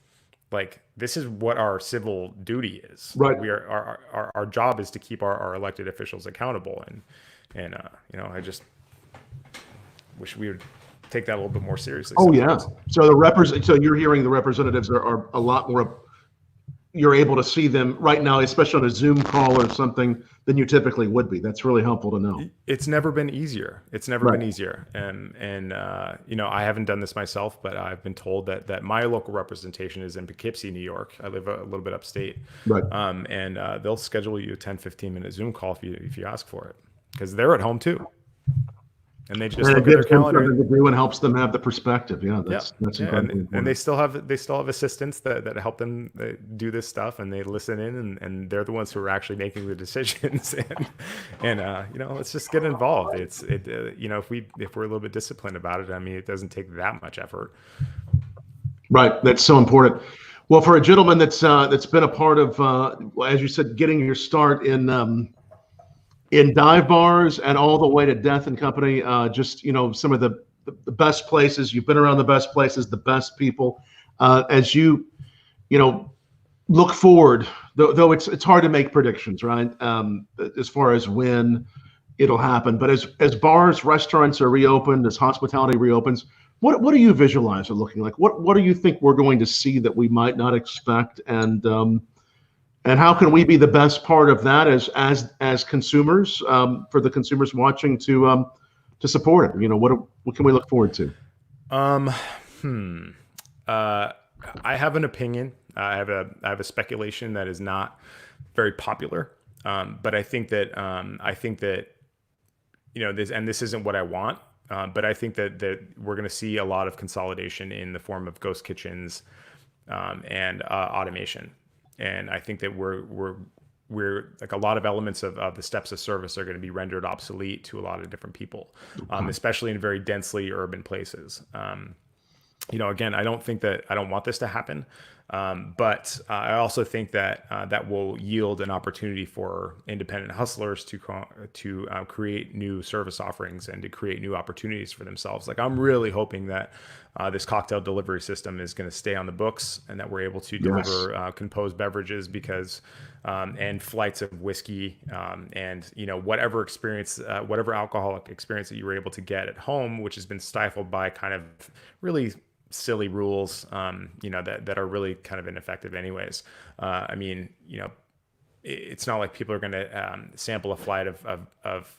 this is what our civil duty is. Right. We are our job is to keep our elected officials accountable. And I just wish we would take that a little bit more seriously. Oh sometimes. Yeah. So you're hearing the representatives are a lot more. You're able to see them right now, especially on a Zoom call or something, than you typically would be. That's really helpful to know. It's never been easier. Been easier. And I haven't done this myself, but I've been told that my local representation is in Poughkeepsie, New York. I live a little bit upstate. Right. And they'll schedule you a 10-15-minute Zoom call if you ask for it, because they're at home too. And they just look at their calendar and helps them have the perspective. That's incredibly important. And they still have assistants that help them do this stuff, and they listen in, and they're the ones who are actually making the decisions. and let's just get involved. If we're a little bit disciplined about it, I mean, it doesn't take that much effort. Right. That's so important. Well, for a gentleman that's been a part of, as you said, getting your start in dive bars and all the way to Death and Company, some of the best places. You've been around the best places, the best people. As you look forward, though it's hard to make predictions, right? As far as when it'll happen, but as bars, restaurants are reopened, as hospitality reopens, what do you visualize it looking like? What do you think we're going to see that we might not expect, and how can we be the best part of that as consumers, for the consumers watching to support it? What can we look forward to? I have an opinion. I have a speculation that is not very popular, but I think that this isn't what I want. But I think that we're going to see a lot of consolidation in the form of ghost kitchens and automation. And I think that we're like a lot of elements of the steps of service are going to be rendered obsolete to a lot of different people, especially in very densely urban places. Again, I don't want this to happen. But I also think that that will yield an opportunity for independent hustlers to create new service offerings and to create new opportunities for themselves. Like I'm really hoping that this cocktail delivery system is going to stay on the books and that we're able to deliver composed beverages because and flights of whiskey and whatever experience, whatever alcoholic experience that you were able to get at home, which has been stifled by kind of really silly rules, that are really kind of ineffective anyways. I mean, it's not like people are going to sample a flight of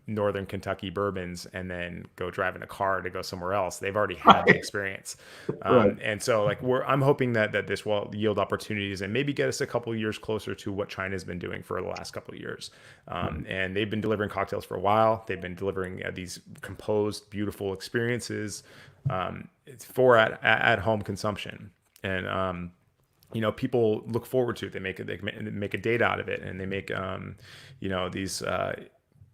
Northern Kentucky bourbons and then go drive in a car to go somewhere else. They've already had the experience. And so like I'm hoping that this will yield opportunities and maybe get us a couple of years closer to what China's been doing for the last couple of years. And they've been delivering cocktails for a while. They've been delivering these composed, beautiful experiences for at home consumption. And, people look forward to it. They make a date out of it, and they make, these,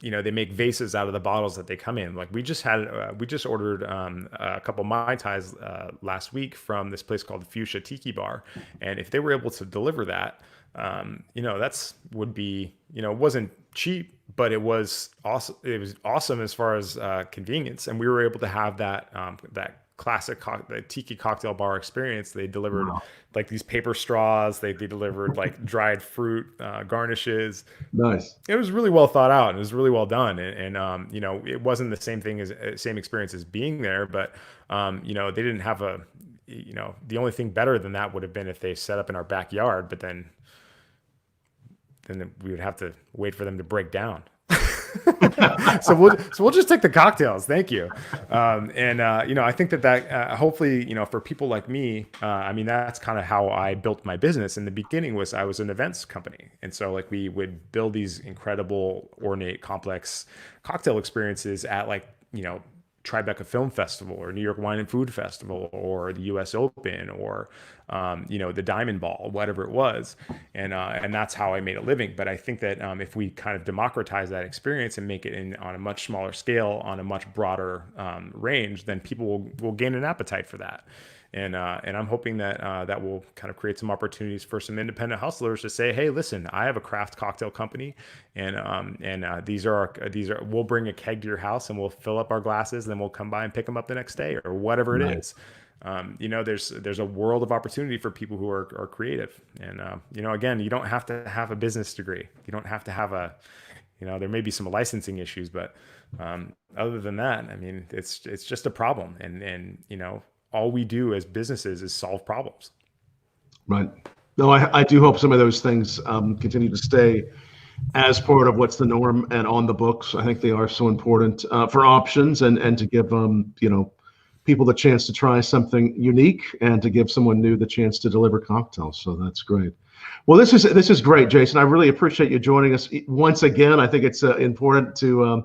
they make vases out of the bottles that they come in. Like we just ordered a couple Mai Tais last week from this place called Fuchsia Tiki Bar. And if they were able to deliver that, would be, it wasn't cheap, but it was awesome. It was awesome as far as convenience. And we were able to have that classic the tiki cocktail bar experience. They delivered like these paper straws. They delivered like dried fruit garnishes. Nice. It was really well thought out and it was really well done. And it wasn't the same experience as being there, but they didn't have the only thing better than that would have been if they set up in our backyard, but then we would have to wait for them to break down. so we'll just take the cocktails. Thank you. I think that hopefully, for people like me, that's kind of how I built my business. In the beginning I was an events company. And so like we would build these incredible, ornate, complex cocktail experiences at Tribeca Film Festival or New York Wine and Food Festival or the US Open or, the Diamond Ball, whatever it was. And that's how I made a living. But I think that if we kind of democratize that experience and make it on a much smaller scale, on a much broader range, then people will gain an appetite for that. And I'm hoping that that will kind of create some opportunities for some independent hustlers to say, hey, listen, I have a craft cocktail company, and these are we'll bring a keg to your house and we'll fill up our glasses, and then we'll come by and pick them up the next day or whatever it is. There's a world of opportunity for people who are creative. And again, you don't have to have a business degree. You don't have to have there may be some licensing issues, but other than that, it's just a problem. And all we do as businesses is solve problems. Right. No, I do hope some of those things continue to stay as part of what's the norm and on the books. I think they are so important for options and to give people the chance to try something unique and to give someone new the chance to deliver cocktails. So that's great. Well, this is great, Jason. I really appreciate you joining us once again. I think it's important to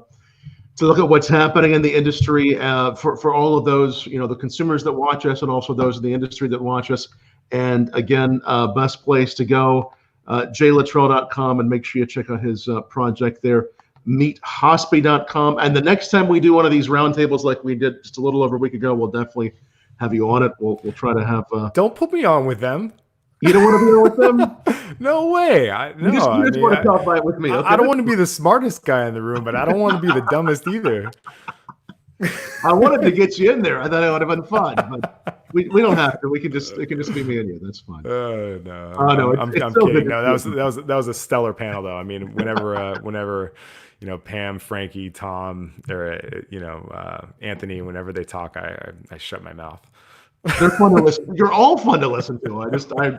look at what's happening in the industry for all of those, the consumers that watch us and also those in the industry that watch us. And again, best place to go, jlittrell.com, and make sure you check out his project there, meethospice.com. And the next time we do one of these roundtables like we did just a little over a week ago, we'll definitely have you on it. We'll try to have. Don't put me on with them. You don't want to be on with them? No way. You just want to talk about it with me. Okay? I don't want to be the smartest guy in the room, but I don't want to be the dumbest either. I wanted to get you in there. I thought it would have been fun, but we don't have to. It can just be me and you. That's fine. No. Oh no, I'm kidding. No, that was a stellar panel though. Whenever Pam, Frankie, Tom, or Anthony, whenever they talk, I shut my mouth. They're fun to listen. You're all fun to listen to.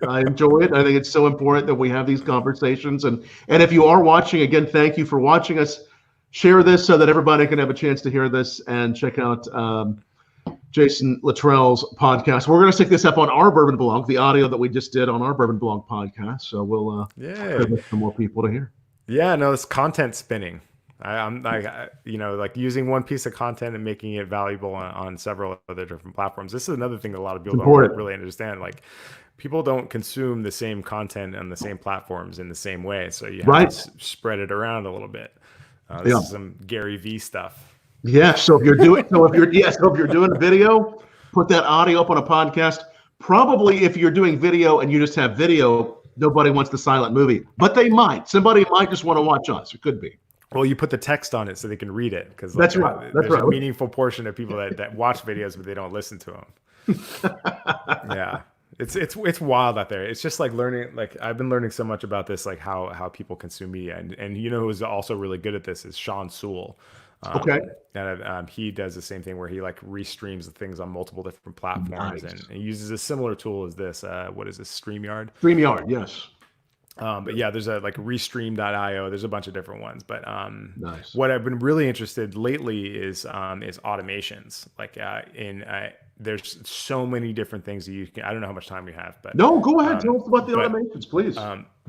I enjoy it. I think it's so important that we have these conversations. And if you are watching, again, thank you for watching us. Share this so that everybody can have a chance to hear this and check out Jason Littrell's podcast. We're going to stick this up on our Bourbon Blog, the audio that we just did on our Bourbon Blog podcast. So we'll for more people to hear. Yeah, no, it's content spinning. I'm like using one piece of content and making it valuable on several other different platforms. This is another thing that a lot of people don't really understand. Like people don't consume the same content on the same platforms in the same way. So you have to spread it around a little bit. This is some Gary V stuff. Yeah. So if you're doing a video, put that audio up on a podcast, Probably if you're doing video and you just have video, nobody wants the silent movie, but they might. Somebody might just want to watch us. It could be. Well, you put the text on it so they can read it, because That's right. That's there's right. a meaningful portion of people that watch videos but they don't listen to them. Yeah, it's wild out there. It's just like learning. Like I've been learning so much about this, like how people consume media, and you know who's also really good at this is Sean Sewell. Okay. And he does the same thing where he like restreams the things on multiple different platforms, Nice. and he uses a similar tool as this. What is this? StreamYard. StreamYard, yes. But yeah, there's a like restream.io. There's a bunch of different ones. But Nice. what I've been really interested lately is automations. Like there's so many different things that you can. I don't know how much time you have, but No, go ahead. Tell us about the automations, please.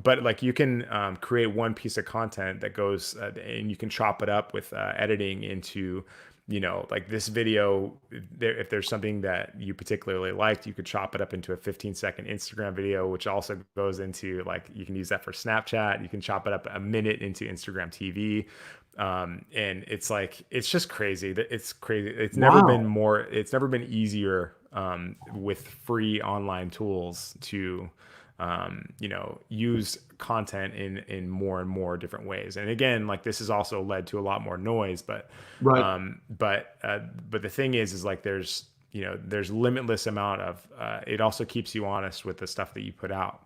But like you can create one piece of content that goes and you can chop it up with editing into, you know, like this video, if there's something that you particularly liked, you could chop it up into a 15-second Instagram video, which also goes into like, you can use that for Snapchat. You can chop it up a minute into Instagram TV. And it's like, it's just crazy. It's crazy. It's never been easier with free online tools to, you know, use content in more and more different ways. And again, like this has also led to a lot more noise, but the thing is like there's limitless amount of it also keeps you honest with the stuff that you put out.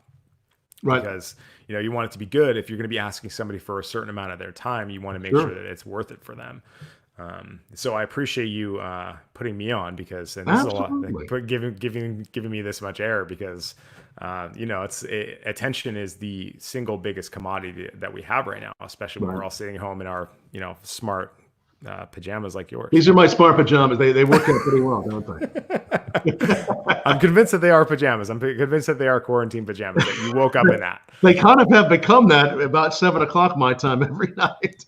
Right. Because, you know, you want it to be good. If you're going to be asking somebody for a certain amount of their time, you want to make sure that it's worth it for them. So I appreciate you putting me on, because and this is a lot, like, giving me this much air, because you know, attention is the single biggest commodity that we have right now, especially when we're all sitting home in our, you know, smart pajamas like yours. These are my smart pajamas. They work out pretty well, don't they? I'm convinced that they are pajamas. I'm convinced that they are quarantine pajamas, that you woke up in that. They kind of have become that about 7 o'clock my time every night.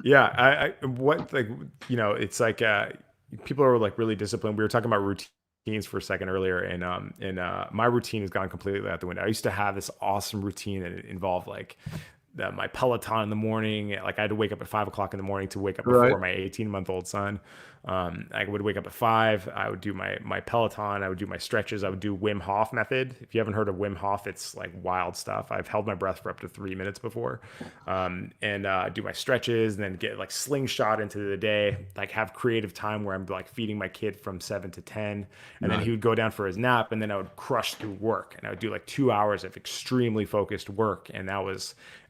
Yeah. You know, it's like people are like really disciplined. We were talking about routines for a second earlier, and my routine has gone completely out the window. I used to have this awesome routine that involved like my Peloton in the morning. Like I had to wake up at 5 o'clock in the morning to wake up before my 18-month-old son. I would wake up at 5. I would do my Peloton. I would do my stretches. I would do Wim Hof Method. If you haven't heard of Wim Hof, it's like wild stuff. I've held my breath for up to 3 minutes before, and do my stretches, and then get like slingshot into the day, like have creative time where I'm like feeding my kid from 7 to 10. And then he would go down for his nap, and then I would crush through work, and I would do like 2 hours of extremely focused work. And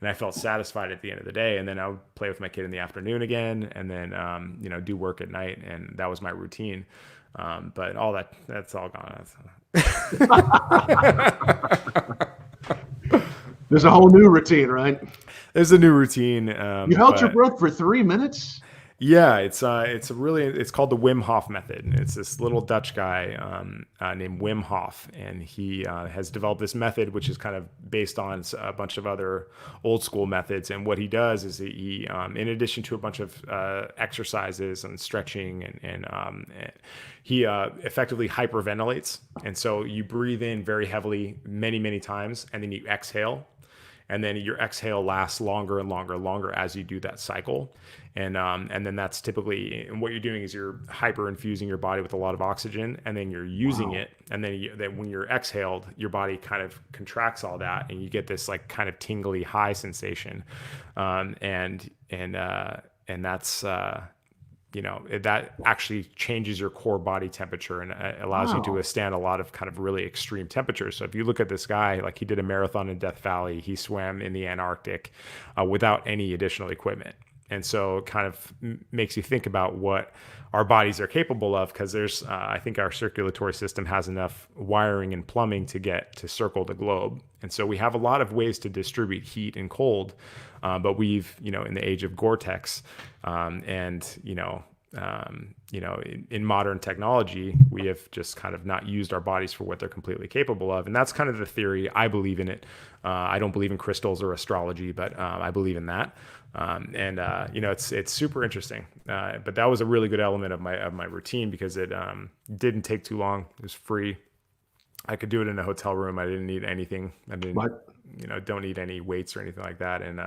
I felt satisfied at the end of the day. And then I would play with my kid in the afternoon again, and then, you know, do work at night. And that was my routine. But all that's all gone. There's a whole new routine, right? There's a new routine. You held your breath for 3 minutes? Yeah, it's called the Wim Hof Method. And it's this little Dutch guy named Wim Hof, and he has developed this method, which is kind of based on a bunch of other old school methods. And what he does is he in addition to a bunch of exercises and stretching, and he effectively hyperventilates. And so you breathe in very heavily many times, and then you exhale. And then your exhale lasts longer and longer as you do that cycle. And then that's typically, and what you're doing is you're hyper infusing your body with a lot of oxygen, and then you're using it. And then when you're exhaled, your body kind of contracts all that, and you get this like kind of tingly high sensation. And that's, you know, that actually changes your core body temperature, and allows you to withstand a lot of kind of really extreme temperatures. So if you look at this guy, like he did a marathon in Death Valley, he swam in the Antarctic without any additional equipment. And so it kind of makes you think about what our bodies are capable of, because there's, I think our circulatory system has enough wiring and plumbing to circle the globe. And so we have a lot of ways to distribute heat and cold, but we've, you know, in the age of Gore-Tex, and, in modern technology, we have just kind of not used our bodies for what they're completely capable of. And that's kind of the theory. I believe in it. I don't believe in crystals or astrology, but I believe in that. It's super interesting. But that was a really good element of my routine, because it didn't take too long. It was free. I could do it in a hotel room. I didn't need anything. I didn't, don't need any weights or anything like that. And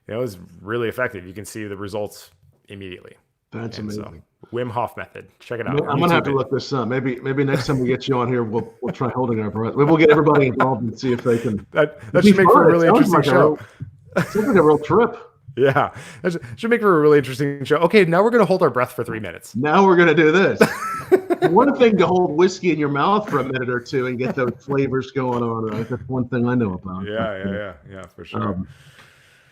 it was really effective. You can see the results immediately. That's And so amazing. Wim Hof Method. Check it out. I'm gonna have to YouTube it. look this up. Maybe next time we get you on here, we'll try holding our breath. We'll get everybody involved and see if they can. That It'd be should make for a fun. really It sounds interesting like show. sounds like a real trip. Yeah, that should make for a really interesting show. Okay, now we're gonna hold our breath for 3 minutes. Now we're gonna do this. One thing to hold whiskey in your mouth for a minute or two and get those flavors going on. Right? That's one thing I know about. Yeah, for sure.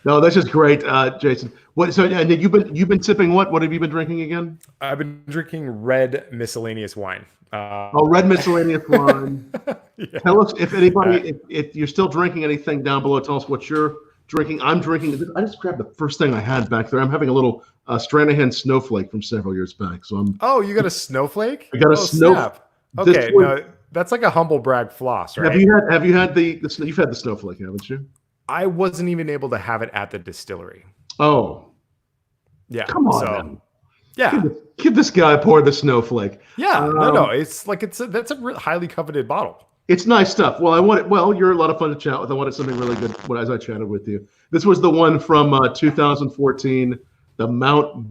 No, that's just great, Jason. What? So, and you've been sipping what? What have you been drinking again? I've been drinking red miscellaneous wine. Red miscellaneous wine. Yeah. Tell us if anybody, if you're still drinking anything down below. Tell us what you're drinking. I'm drinking. I just grabbed the first thing I had back there. I'm having a little Stranahan Snowflake from several years back. So I'm. Oh, you got a snowflake? I got a snap. Okay, one, no, that's like a humble brag floss, right? Have you had the you've had the snowflake, haven't you? I wasn't even able to have it at the distillery. Oh, yeah. Come on, man. Yeah. Give this guy pour the snowflake. Yeah. No. It's like that's a highly coveted bottle. It's nice stuff. Well, you're a lot of fun to chat with. I wanted something really good as I chatted with you. This was the one from 2014, the Mount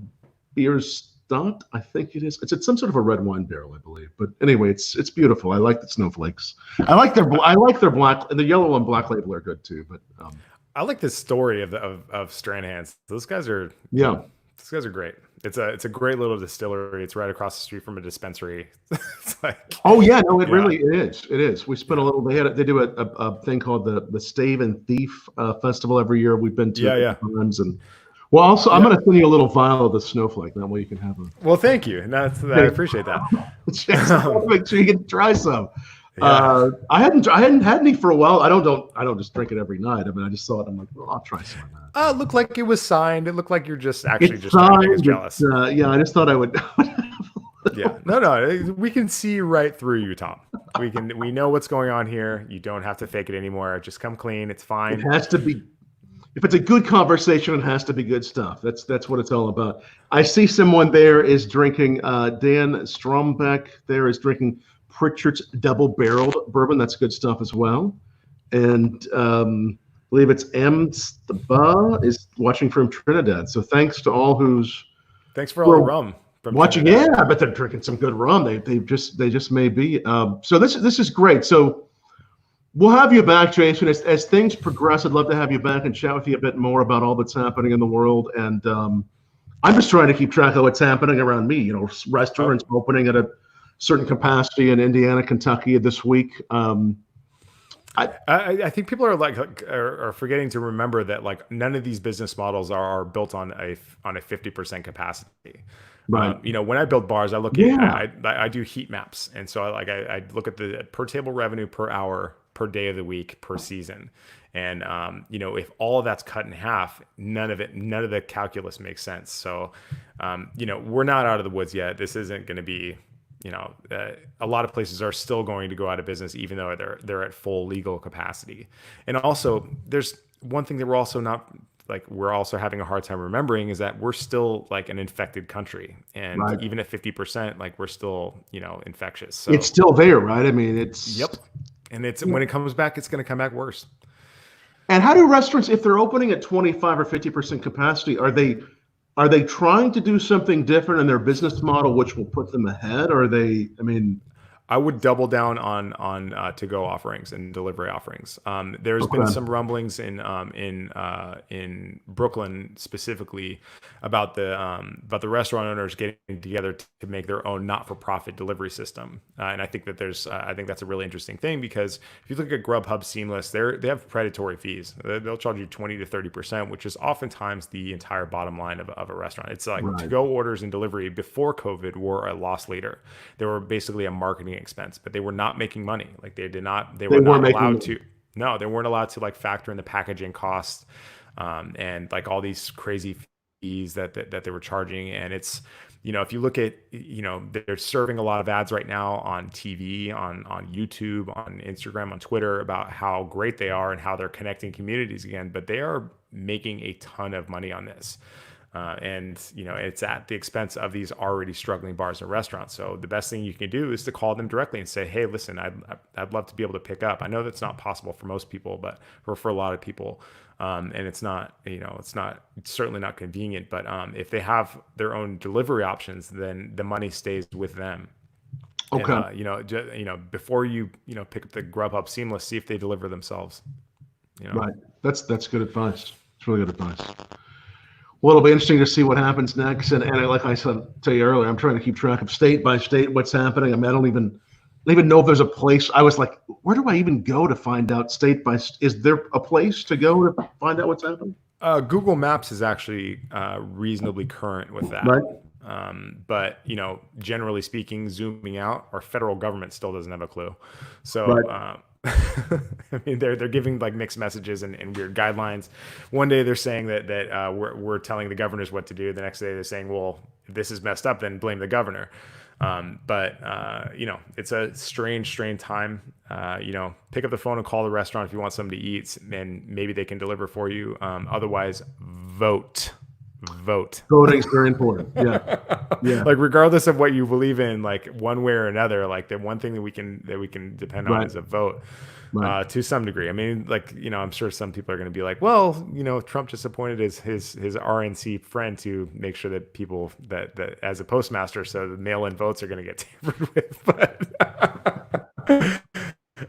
Bierstadt, I think it is. It's some sort of a red wine barrel, I believe. But anyway, it's beautiful. I like the snowflakes. I like their black, and the yellow and black label are good too. But I like the story of Stranahan's. Those guys are great. It's a great little distillery. It's right across the street from a dispensary. It's like, really it is. We spent a little. They do a thing called the Stave and Thief festival every year. We've been to times, and well, also I'm going to send you a little vial of the snowflake. That way you can have a. Well, thank you. I appreciate that. Make sure you can try some. Yeah. I hadn't had any for a while. I don't just drink it every night. I mean, I just saw it. I'm like, well, I'll try some of that. It looked like it was signed. It looked like you're just actually It's just trying to make us signed. jealous. Yeah, I just thought I would. Yeah. No. We can see right through you, Tom. We know what's going on here. You don't have to fake it anymore. Just come clean. It's fine. It has to be. If it's a good conversation, it has to be good stuff. That's what it's all about. I see someone there is drinking. Dan Strombeck there is drinking Pritchard's double-barreled bourbon. That's good stuff as well. And I believe it's Amstaba is watching from Trinidad. So thanks to all Thanks for all the rum from watching. Trinidad. Yeah, I bet they're drinking some good rum. They just may be. So this is great. So we'll have you back, Jason, as things progress. I'd love to have you back and chat with you a bit more about all that's happening in the world. And I'm just trying to keep track of what's happening around me. You know, restaurants opening at a certain capacity in Indiana, Kentucky this week. I think people are forgetting to remember that like none of these business models are built on a 50% capacity. Right. When I build bars, I look at I do heat maps, and so I look at the per table revenue per hour, per day of the week, per season. And if all of that's cut in half, none of the calculus makes sense. So we're not out of the woods yet. This isn't going to be. A lot of places are still going to go out of business, even though they're at full legal capacity. And also, there's one thing that we're also having a hard time remembering is that we're still like an infected country, and even at 50%, like we're still infectious. So it's still there, right? I mean, it's and when it comes back, it's going to come back worse. And how do restaurants, if they're opening at 25 or 50% capacity, are they trying to do something different in their business model, which will put them ahead? Or are they? I mean, I would double down on to-go offerings and delivery offerings. There's been some rumblings in Brooklyn specifically about the restaurant owners getting together to make their own not-for-profit delivery system. And I think that I think that's a really interesting thing, because if you look at Grubhub, Seamless, they have predatory fees. They'll charge you 20 to 30%, which is oftentimes the entire bottom line of a restaurant. It's like to-go orders and delivery before COVID were a loss leader. They were basically a marketing expense, but they were not making money. Like they were not allowed to. No, they weren't allowed to like factor in the packaging costs and like all these crazy fees that they were charging. And it's, if you look at, they're serving a lot of ads right now on TV, on YouTube, on Instagram, on Twitter about how great they are and how they're connecting communities again, but they are making a ton of money on this. and it's at the expense of these already struggling bars and restaurants. So the best thing you can do is to call them directly and say, hey, listen, I'd love to be able to pick up. I know that's not possible for most people, but for a lot of people, and it's not, it's certainly not convenient, but if they have their own delivery options, then the money stays with them. Okay. And, before you pick up the Grubhub Seamless, see if they deliver themselves. Right. That's good advice. It's really good advice. Well, it'll be interesting to see what happens next. And like I said to you earlier, I'm trying to keep track of state by state what's happening. I mean, I don't even know if there's a place. I was like, where do I even go to find out state by? Is there a place to go to find out what's happening? Google Maps is actually reasonably current with that. Right. But generally speaking, zooming out, our federal government still doesn't have a clue. So, Right. I mean, they're giving like mixed messages and weird guidelines. One day they're saying that we're telling the governors what to do. The next day they're saying, well, if this is messed up, then blame the governor. But it's a strange time. Pick up the phone and call the restaurant if you want something to eat, and maybe they can deliver for you. Otherwise, vote. Voting is very important. Yeah. Like regardless of what you believe in, like one way or another, like the one thing that we can depend on is a vote. Right. To some degree. I mean, like, I'm sure some people are going to be like, well, Trump just appointed his RNC friend to make sure that people that as a postmaster, so the mail-in votes are going to get tampered with. But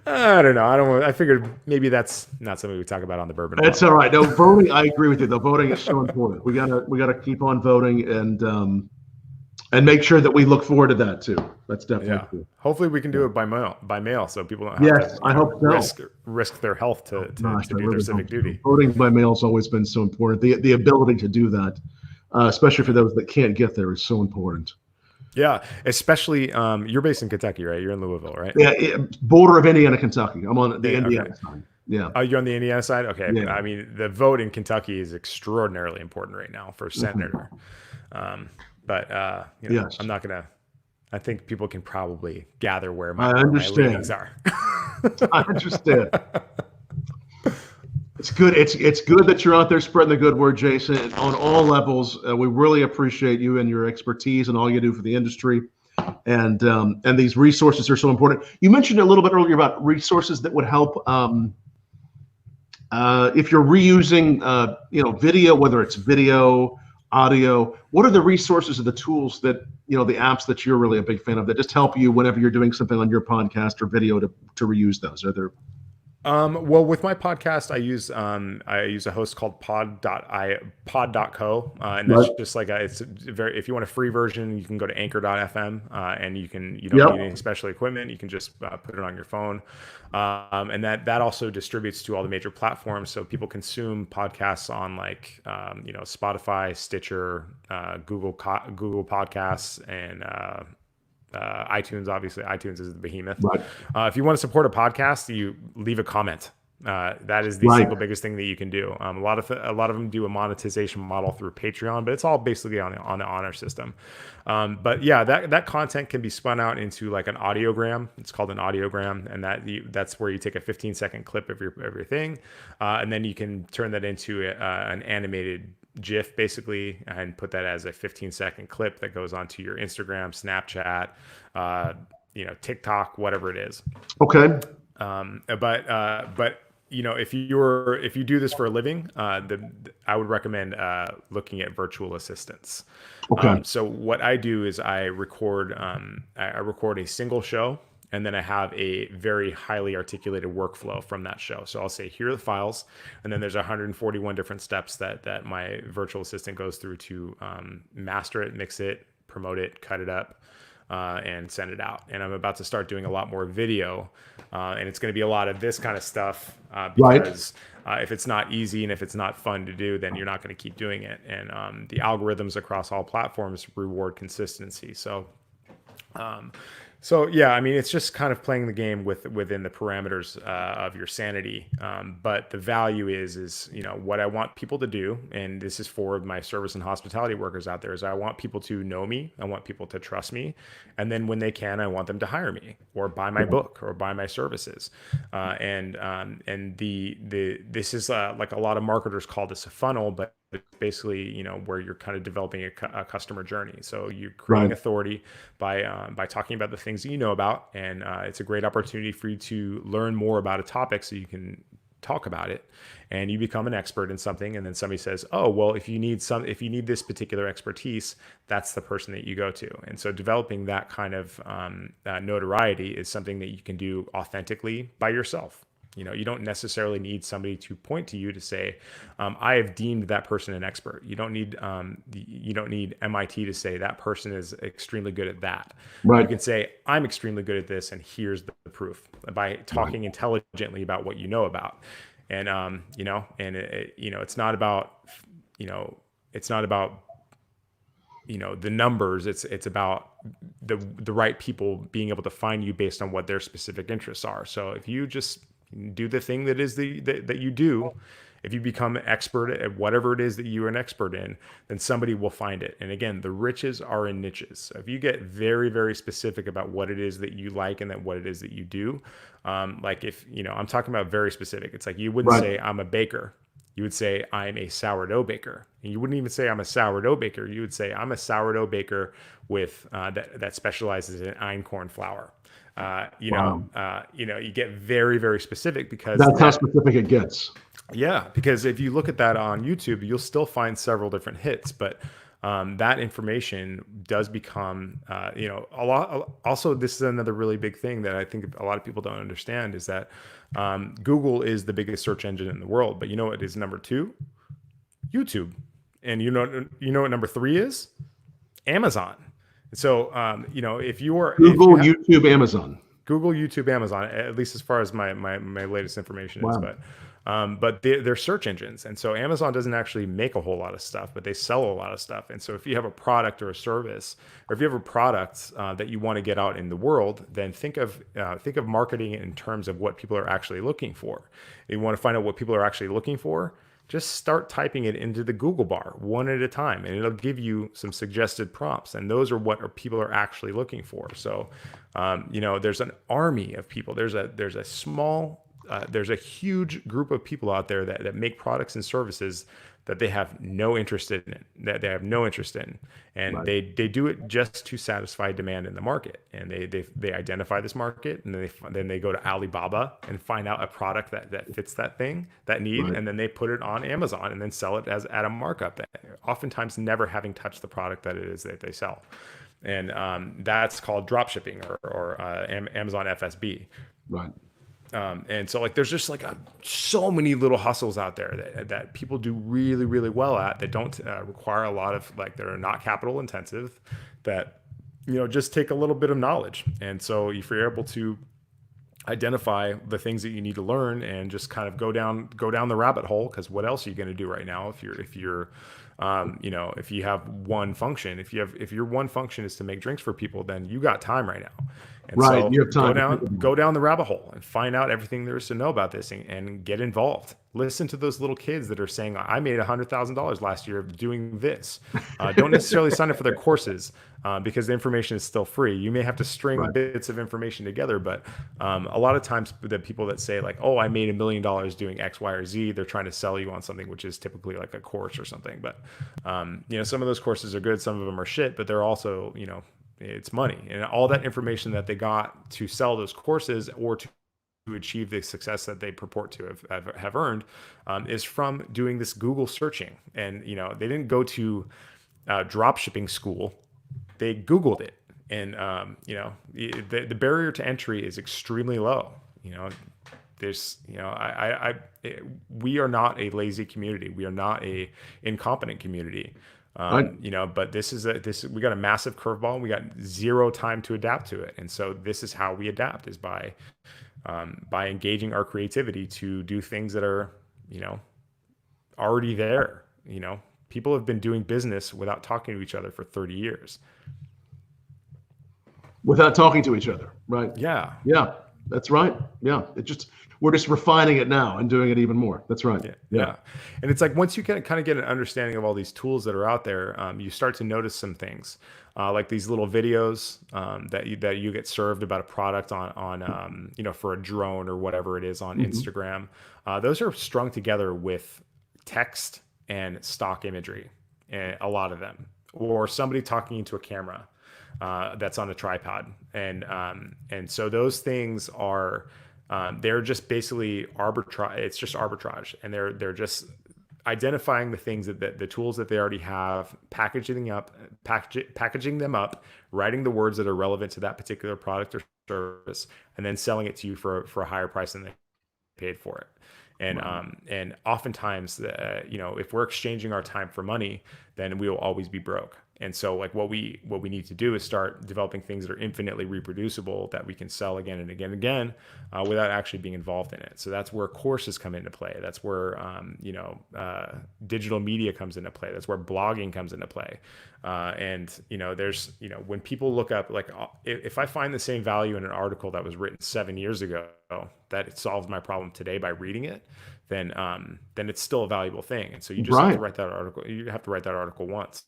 I don't know. I figured maybe that's not something we talk about on the Bourbon Blog. That's all right. No, voting. I agree with you. Though voting is so important. We gotta keep on voting and make sure that we look forward to that too. That's definitely true. Hopefully, we can do it by mail, so people don't have to. I hope so. Risk their health to do their civic duty. Voting by mail has always been so important. The ability to do that, especially for those that can't get there, is so important. Yeah, especially you're based in Kentucky, right? You're in Louisville, right? Yeah, border of Indiana, Kentucky. I'm on the Indiana side. Yeah. You're on the Indiana side? Okay. Yeah. I mean, the vote in Kentucky is extraordinarily important right now for senator. But yes. I'm not gonna. I think people can probably gather where my leanings are. I understand. It's good. It's good that you're out there spreading the good word, Jason, on all levels. We really appreciate you and your expertise and all you do for the industry. And these resources are so important. You mentioned a little bit earlier about resources that would help if you're reusing, video, whether it's video, audio. What are the resources or the tools that, the apps that you're really a big fan of that just help you whenever you're doing something on your podcast or video to reuse those? Are there? Well, with my podcast, I use a host called pod.co, and that's just like if you want a free version, you can go to anchor.fm, and you don't need any special equipment. You can just put it on your phone, and that also distributes to all the major platforms, so people consume podcasts on like Spotify, Stitcher, Google Podcasts, and iTunes. Obviously iTunes is the behemoth. Right. If you want to support a podcast, you leave a comment. That is the single biggest thing that you can do. A lot of them do a monetization model through Patreon, but it's all basically on the honor system. But yeah, that content can be spun out into like an audiogram. It's called an audiogram, and that's where you take a 15-second clip of your thing, and then you can turn that into an animated GIF basically, and put that as a 15-second clip that goes onto your Instagram, Snapchat, TikTok, whatever it is. Okay. But if you do this for a living, I would recommend looking at virtual assistants. Okay. So what I do is I record a single show, and then I have a very highly articulated workflow from that show. So I'll say, here are the files, and then there's 141 different steps that my virtual assistant goes through to master it, mix it, promote it, cut it up, and send it out. And I'm about to start doing a lot more video, and it's going to be a lot of this kind of stuff because if it's not easy and if it's not fun to do, then you're not going to keep doing it. And the algorithms across all platforms reward consistency. So yeah, I mean, it's just kind of playing the game within the parameters of your sanity. But the value is what I want people to do, and this is for my service and hospitality workers out there, is I want people to know me, I want people to trust me, and then when they can, I want them to hire me or buy my book or buy my services. And this is like a lot of marketers call this a funnel, but it's basically, where you're kind of developing a customer journey. So you're creating Right. authority by talking about the things that you know about, and it's a great opportunity for you to learn more about a topic so you can talk about it, and you become an expert in something. And then somebody says, oh, well, if you need this particular expertise, that's the person that you go to. And so developing that kind of notoriety is something that you can do authentically by yourself. You don't necessarily need somebody to point to you to say, I have deemed that person an expert. You don't need MIT to say that person is extremely good at that. Right. You can say, I'm extremely good at this, and here's the proof, by talking intelligently about what you know about. And it's not about the numbers. It's about the right people being able to find you based on what their specific interests are. So if you just do the thing that is that you do, if you become an expert at whatever it is that you're an expert in, then somebody will find it. And again, the riches are in niches. So if you get very, very specific about what it is that you like and what it is that you do, like if, I'm talking about very specific, it's like you wouldn't say I'm a baker. You would say I'm a sourdough baker. And you wouldn't even say I'm a sourdough baker. You would say I'm a sourdough baker with that specializes in einkorn flour. You get very, very specific, because That's how specific it gets. Yeah, because if you look at that on YouTube, you'll still find several different hits, but that information does become, a lot. Also, this is another really big thing that I think a lot of people don't understand, is that Google is the biggest search engine in the world, but you know what is number 2? YouTube. And you know what number 3 is? Amazon. So, if Google, YouTube, Amazon. Google, YouTube, Amazon, at least as far as my latest information is, but they're search engines. And so Amazon doesn't actually make a whole lot of stuff, but they sell a lot of stuff. And so if you have a product or a service, or if you have a product that you want to get out in the world, then think of marketing in terms of what people are actually looking for. If you want to find out what people are actually looking for, just start typing it into the Google bar one at a time, and it'll give you some suggested prompts. And those are what people are actually looking for. So, there's an army of people. There's a huge group of people out there that make products and services that they have no interest in, and they do it just to satisfy demand in the market. And they identify this market, and then they go to Alibaba and find out a product that fits that need, and then they put it on Amazon and then sell it at a markup, oftentimes never having touched the product that it is that they sell. And that's called drop shipping or Amazon FSB. Right. And so there's just so many little hustles out there that people do really, really well at, that don't require a lot of, that are not capital intensive, that, just take a little bit of knowledge. And so if you're able to identify the things that you need to learn and just kind of go down the rabbit hole, because what else are you going to do right now if you have one function? If your one function is to make drinks for people, then you got time right now. And so you have time. Go down the rabbit hole and find out everything there is to know about this, and get involved. Listen to those little kids that are saying, I made $100,000 last year doing this. Don't necessarily sign up for their courses because the information is still free. You may have to string bits of information together, but a lot of times the people that say I made $1 million doing X, Y, or Z, they're trying to sell you on something which is typically like a course or something. But some of those courses are good, some of them are shit, but they're also, it's money, and all that information that they got to sell those courses or to achieve the success that they purport to have earned is from doing this Google searching. And they didn't go to drop shipping school, they Googled it. And the barrier to entry is extremely low. There's we are not a lazy community, we are not a incompetent community. But we got a massive curveball, and we got zero time to adapt to it. And so this is how we adapt, is by engaging our creativity to do things that are, already there. People have been doing business without talking to each other for 30 years. Without talking to each other. Right. Yeah. Yeah, that's right. Yeah. We're just refining it now and doing it even more. That's right. Yeah. And it's once you kind of get an understanding of all these tools that are out there, you start to notice some things, like these little videos that you get served about a product on for a drone or whatever it is on Instagram. Those are strung together with text and stock imagery, a lot of them, or somebody talking into a camera that's on a tripod, and so those things are they're just basically arbitrage. It's just arbitrage, and they're just identifying the things that the tools that they already have, packaging them up, writing the words that are relevant to that particular product or service, and then selling it to you for a higher price than they paid for it. And oftentimes, if we're exchanging our time for money, then we will always be broke. And so like what we need to do is start developing things that are infinitely reproducible that we can sell again and again and again without actually being involved in it. So that's where courses come into play. That's where digital media comes into play. That's where blogging comes into play. There's when people look up, like if I find the same value in an article that was written 7 years ago that it solved my problem today by reading it, then it's still a valuable thing. And so you just have to write that article. You have to write that article once.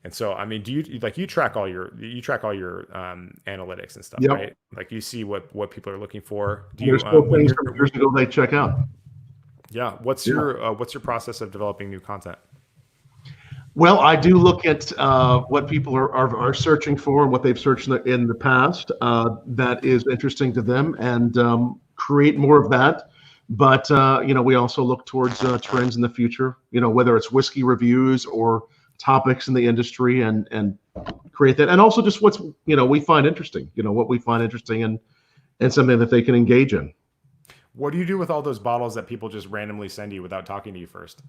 And so, I mean, do you track all your analytics and stuff, right? Like you see what people are looking for. Do you still things from years ago they check out? Yeah. What's your process of developing new content? Well, I do look at what people are searching for and what they've searched in the past that is interesting to them, and create more of that. But we also look towards trends in the future. Whether it's whiskey reviews or topics in the industry, and create that, and also just what's we find interesting. What we find interesting, and something that they can engage in. What do you do with all those bottles that people just randomly send you without talking to you first?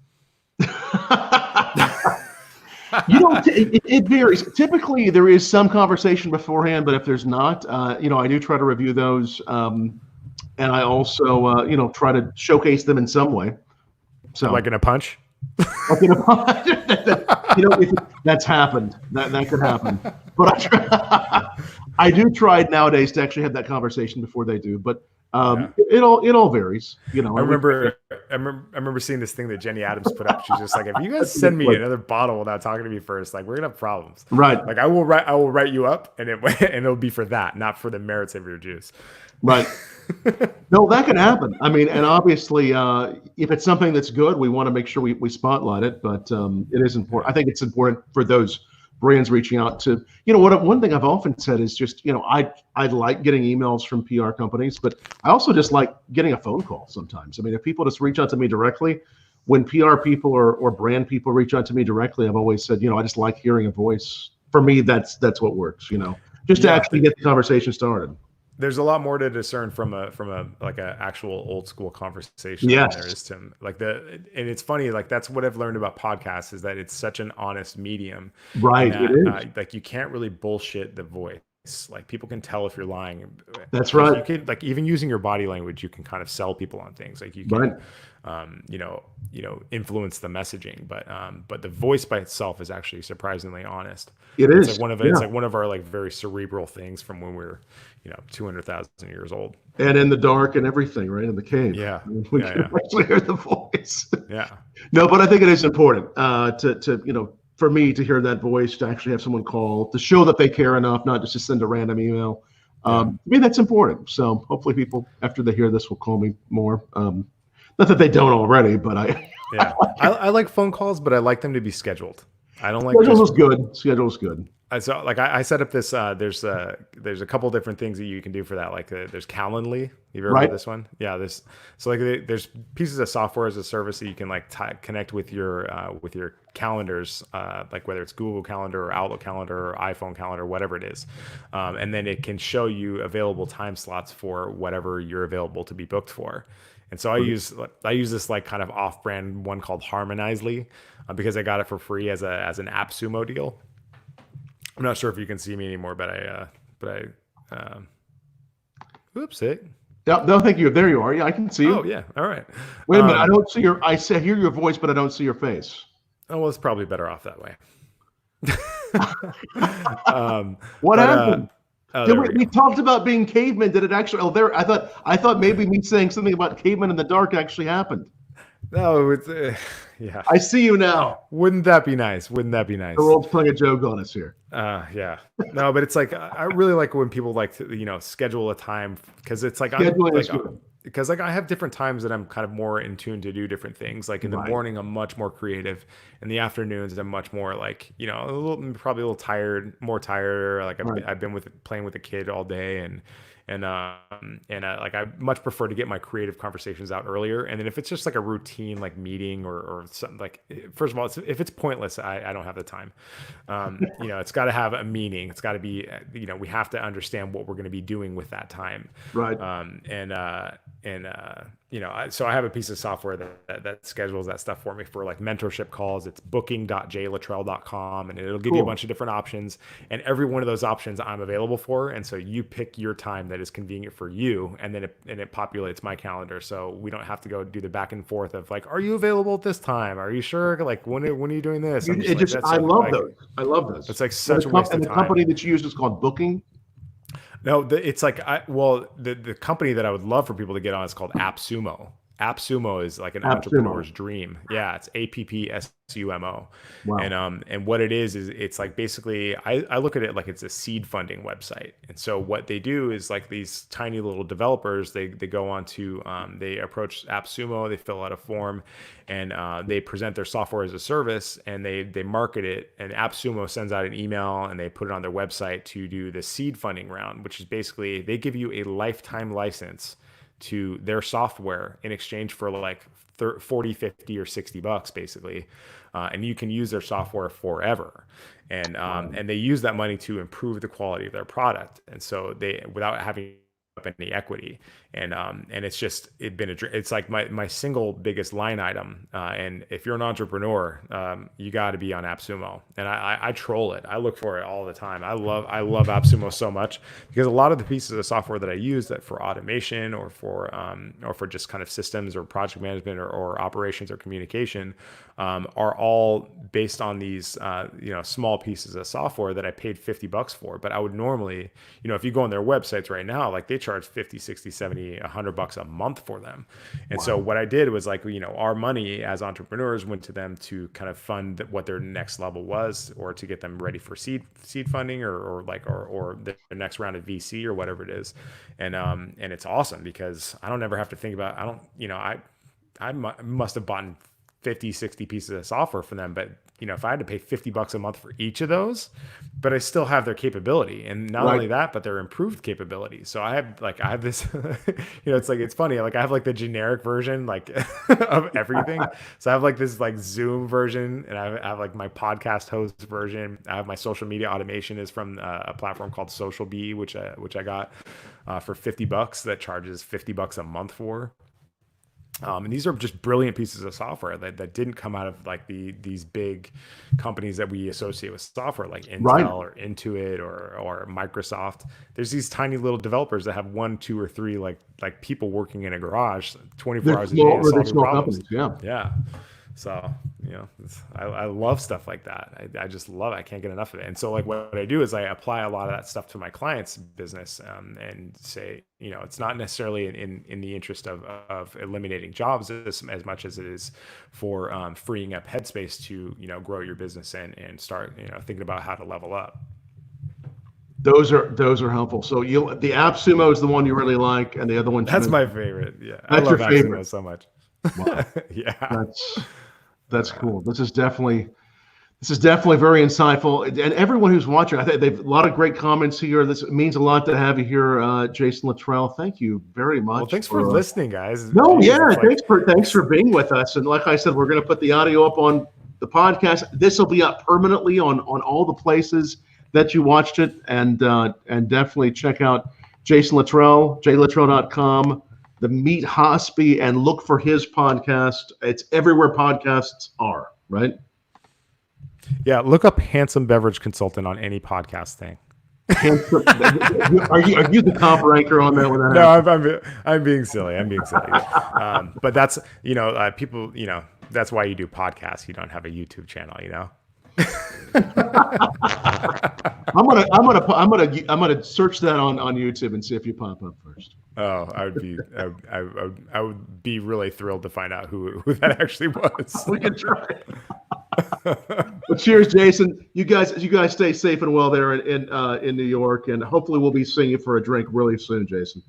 It varies. Typically, there is some conversation beforehand, but if there's not, I do try to review those, and I also, try to showcase them in some way. So, like in a punch. If that's happened. That could happen. But I do try nowadays to actually have that conversation before they do. But it all varies. I remember seeing this thing that Jenny Adams put up. She's just like, if you guys send me another bottle without talking to me first, like we're gonna have problems. Right. Like I will write you up, and it'll be for that, not for the merits of your juice. Right. No, that can happen. I mean, and obviously, if it's something that's good, we want to make sure we spotlight it. But it is important. I think it's important for those brands reaching out to, one thing I've often said is just, I like getting emails from PR companies, but I also just like getting a phone call sometimes. I mean, if people just reach out to me directly, when PR people or brand people reach out to me directly, I've always said, I just like hearing a voice. For me, that's what works, just to actually get the conversation started. There's a lot more to discern from a like a actual old school conversation than there is to and it's funny, like that's what I've learned about podcasts is that it's such an honest medium. Right. That, it is. Like you can't really bullshit the voice. Like people can tell if you're lying. That's right. You can, like, even using your body language, you can kind of sell people on things. Like you can, influence the messaging, but the voice by itself is actually surprisingly honest. It's like one of our like very cerebral things from when we're 200,000 years old. And in the dark and everything, right? In the cave. Yeah. We can actually hear the voice. Yeah. No, but I think it is important to for me to hear that voice, to actually have someone call, to show that they care enough, not just to send a random email. To me, that's important. So hopefully people, after they hear this, will call me more. Not that they don't already, but I like phone calls, but I like them to be scheduled. I don't like Schedule's good. Schedule's good. So like I set up this, there's a couple different things that you can do for that. Like there's Calendly. You've ever heard this one? Yeah. There's pieces of software as a service that you can like connect with your calendars, like whether it's Google Calendar or Outlook Calendar or iPhone Calendar, whatever it is. And then it can show you available time slots for whatever you're available to be booked for. And so I use this like kind of off-brand one called Harmonizely because I got it for free as an AppSumo deal. I'm not sure if you can see me anymore, but I oops, it. No, thank you. There you are. Yeah, I can see you. Oh yeah. All right. Wait a minute. I don't see I hear your voice, but I don't see your face. Oh, well, it's probably better off that way. What happened? We talked about being cavemen. Did it actually? Oh, there. I thought maybe me saying something about cavemen in the dark actually happened. No, it's yeah. I see you now. Wouldn't that be nice? The world's playing a joke on us here. Yeah. No, but it's like I really like when people like to schedule a time because it's like because like I have different times that I'm kind of more in tune to do different things. Like in the Right. morning, I'm much more creative. In the afternoons, I'm much more like, probably a little tired, more tired. Like Right. I've been playing with a kid all day, like I much prefer to get my creative conversations out earlier. And then if it's just like a routine like meeting or something, like first of all, if it's pointless, I don't have the time. It's got to have a meaning. It's got to be, we have to understand what we're going to be doing with that time. Right. So I have a piece of software that schedules that stuff for me for like mentorship calls. It's booking.jlittrell.com, and it'll give you a bunch of different options, and every one of those options I'm available for. And so you pick your time that is convenient for you, and then it populates my calendar. So we don't have to go do the back and forth of like, are you available at this time? Are you sure? Like when are you doing this? I love those. I love those. It's like such a waste of time. And the company that you use is called Booking? No, it's like the company that I would love for people to get on is called AppSumo. AppSumo is like an entrepreneur's dream. Yeah, it's AppSumo. Wow. And what it is it's like basically I look at it like it's a seed funding website. And so what they do is like these tiny little developers, they go on to they approach AppSumo, they fill out a form, and they present their software as a service, and they market it. And AppSumo sends out an email, and they put it on their website to do the seed funding round, which is basically they give you a lifetime license to their software in exchange for like 40, 50 or $60 basically. And you can use their software forever. And they use that money to improve the quality of their product. And so without having up any equity. And it's like my single biggest line item. And if you're an entrepreneur, you got to be on AppSumo. And I troll it. I look for it all the time. I love AppSumo so much because a lot of the pieces of software that I use that for automation or for just kind of systems or project management or operations or communication, are all based on these, small pieces of software that I paid $50 for. But I would normally, if you go on their websites right now, like they charge 50, 60, 70, $100 a month for them. And so what I did was like, our money as entrepreneurs went to them to kind of fund what their next level was, or to get them ready for seed funding or the next round of VC or whatever it is. And it's awesome because I don't ever have to think about, I must have bought 50, 60 pieces of software for them. But, if I had to pay $50 a month for each of those, but I still have their capability, and not only that, but their improved capability. So I have this, it's funny. Like I have like the generic version, like of everything. So I have like this like Zoom version, and I have like my podcast host version. I have my social media automation is from a platform called Social Bee, which I got for $50 that charges $50 a month for. And these are just brilliant pieces of software that didn't come out of like these big companies that we associate with software like Intel or Intuit or Microsoft. There's these tiny little developers that have 1, 2, or 3 like people working in a garage 24 hours a day solving problems. Yeah. So, I love stuff like that. I just love it. I can't get enough of it. And so like what I do is I apply a lot of that stuff to my clients' business, and say, it's not necessarily in the interest of eliminating jobs as much as it is for freeing up headspace to, grow your business and start, thinking about how to level up. Those are helpful. So the AppSumo is the one you really like, and the other one. That's my favorite. Yeah. That's I love your favorite. AppSumo so much. Wow. Yeah. That's cool. This is definitely very insightful. And everyone who's watching, I think they've a lot of great comments here. This means a lot to have you here, Jason Littrell. Thank you very much. Well, thanks for listening, guys. No, thanks for being with us. And like I said, we're going to put the audio up on the podcast. This will be up permanently on all the places that you watched it, and definitely check out Jason Littrell, jlittrell.com. The Meet Hospice, and look for his podcast. It's everywhere podcasts are, right? Yeah, look up Handsome Beverage Consultant on any podcast thing. Are you the top ranker on that one? No, I'm being silly. But that's people. That's why you do podcasts. You don't have a YouTube channel. I'm gonna search that on YouTube and see if you pop up first. Oh, I would be really thrilled to find out who that actually was. We can try. But cheers, Jason. You guys stay safe and well there in New York, and hopefully we'll be seeing you for a drink really soon, Jason.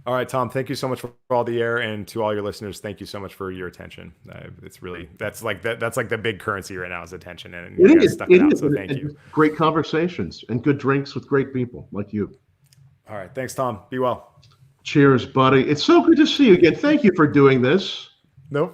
All right, Tom, thank you so much for all the air, and to all your listeners, thank you so much for your attention. It's really, that's like the big currency right now is attention, and you guys stuck it out, so thank you. Great conversations and good drinks with great people like you. All right, thanks, Tom. Be well. Cheers, buddy. It's so good to see you again. Thank you for doing this. No problem.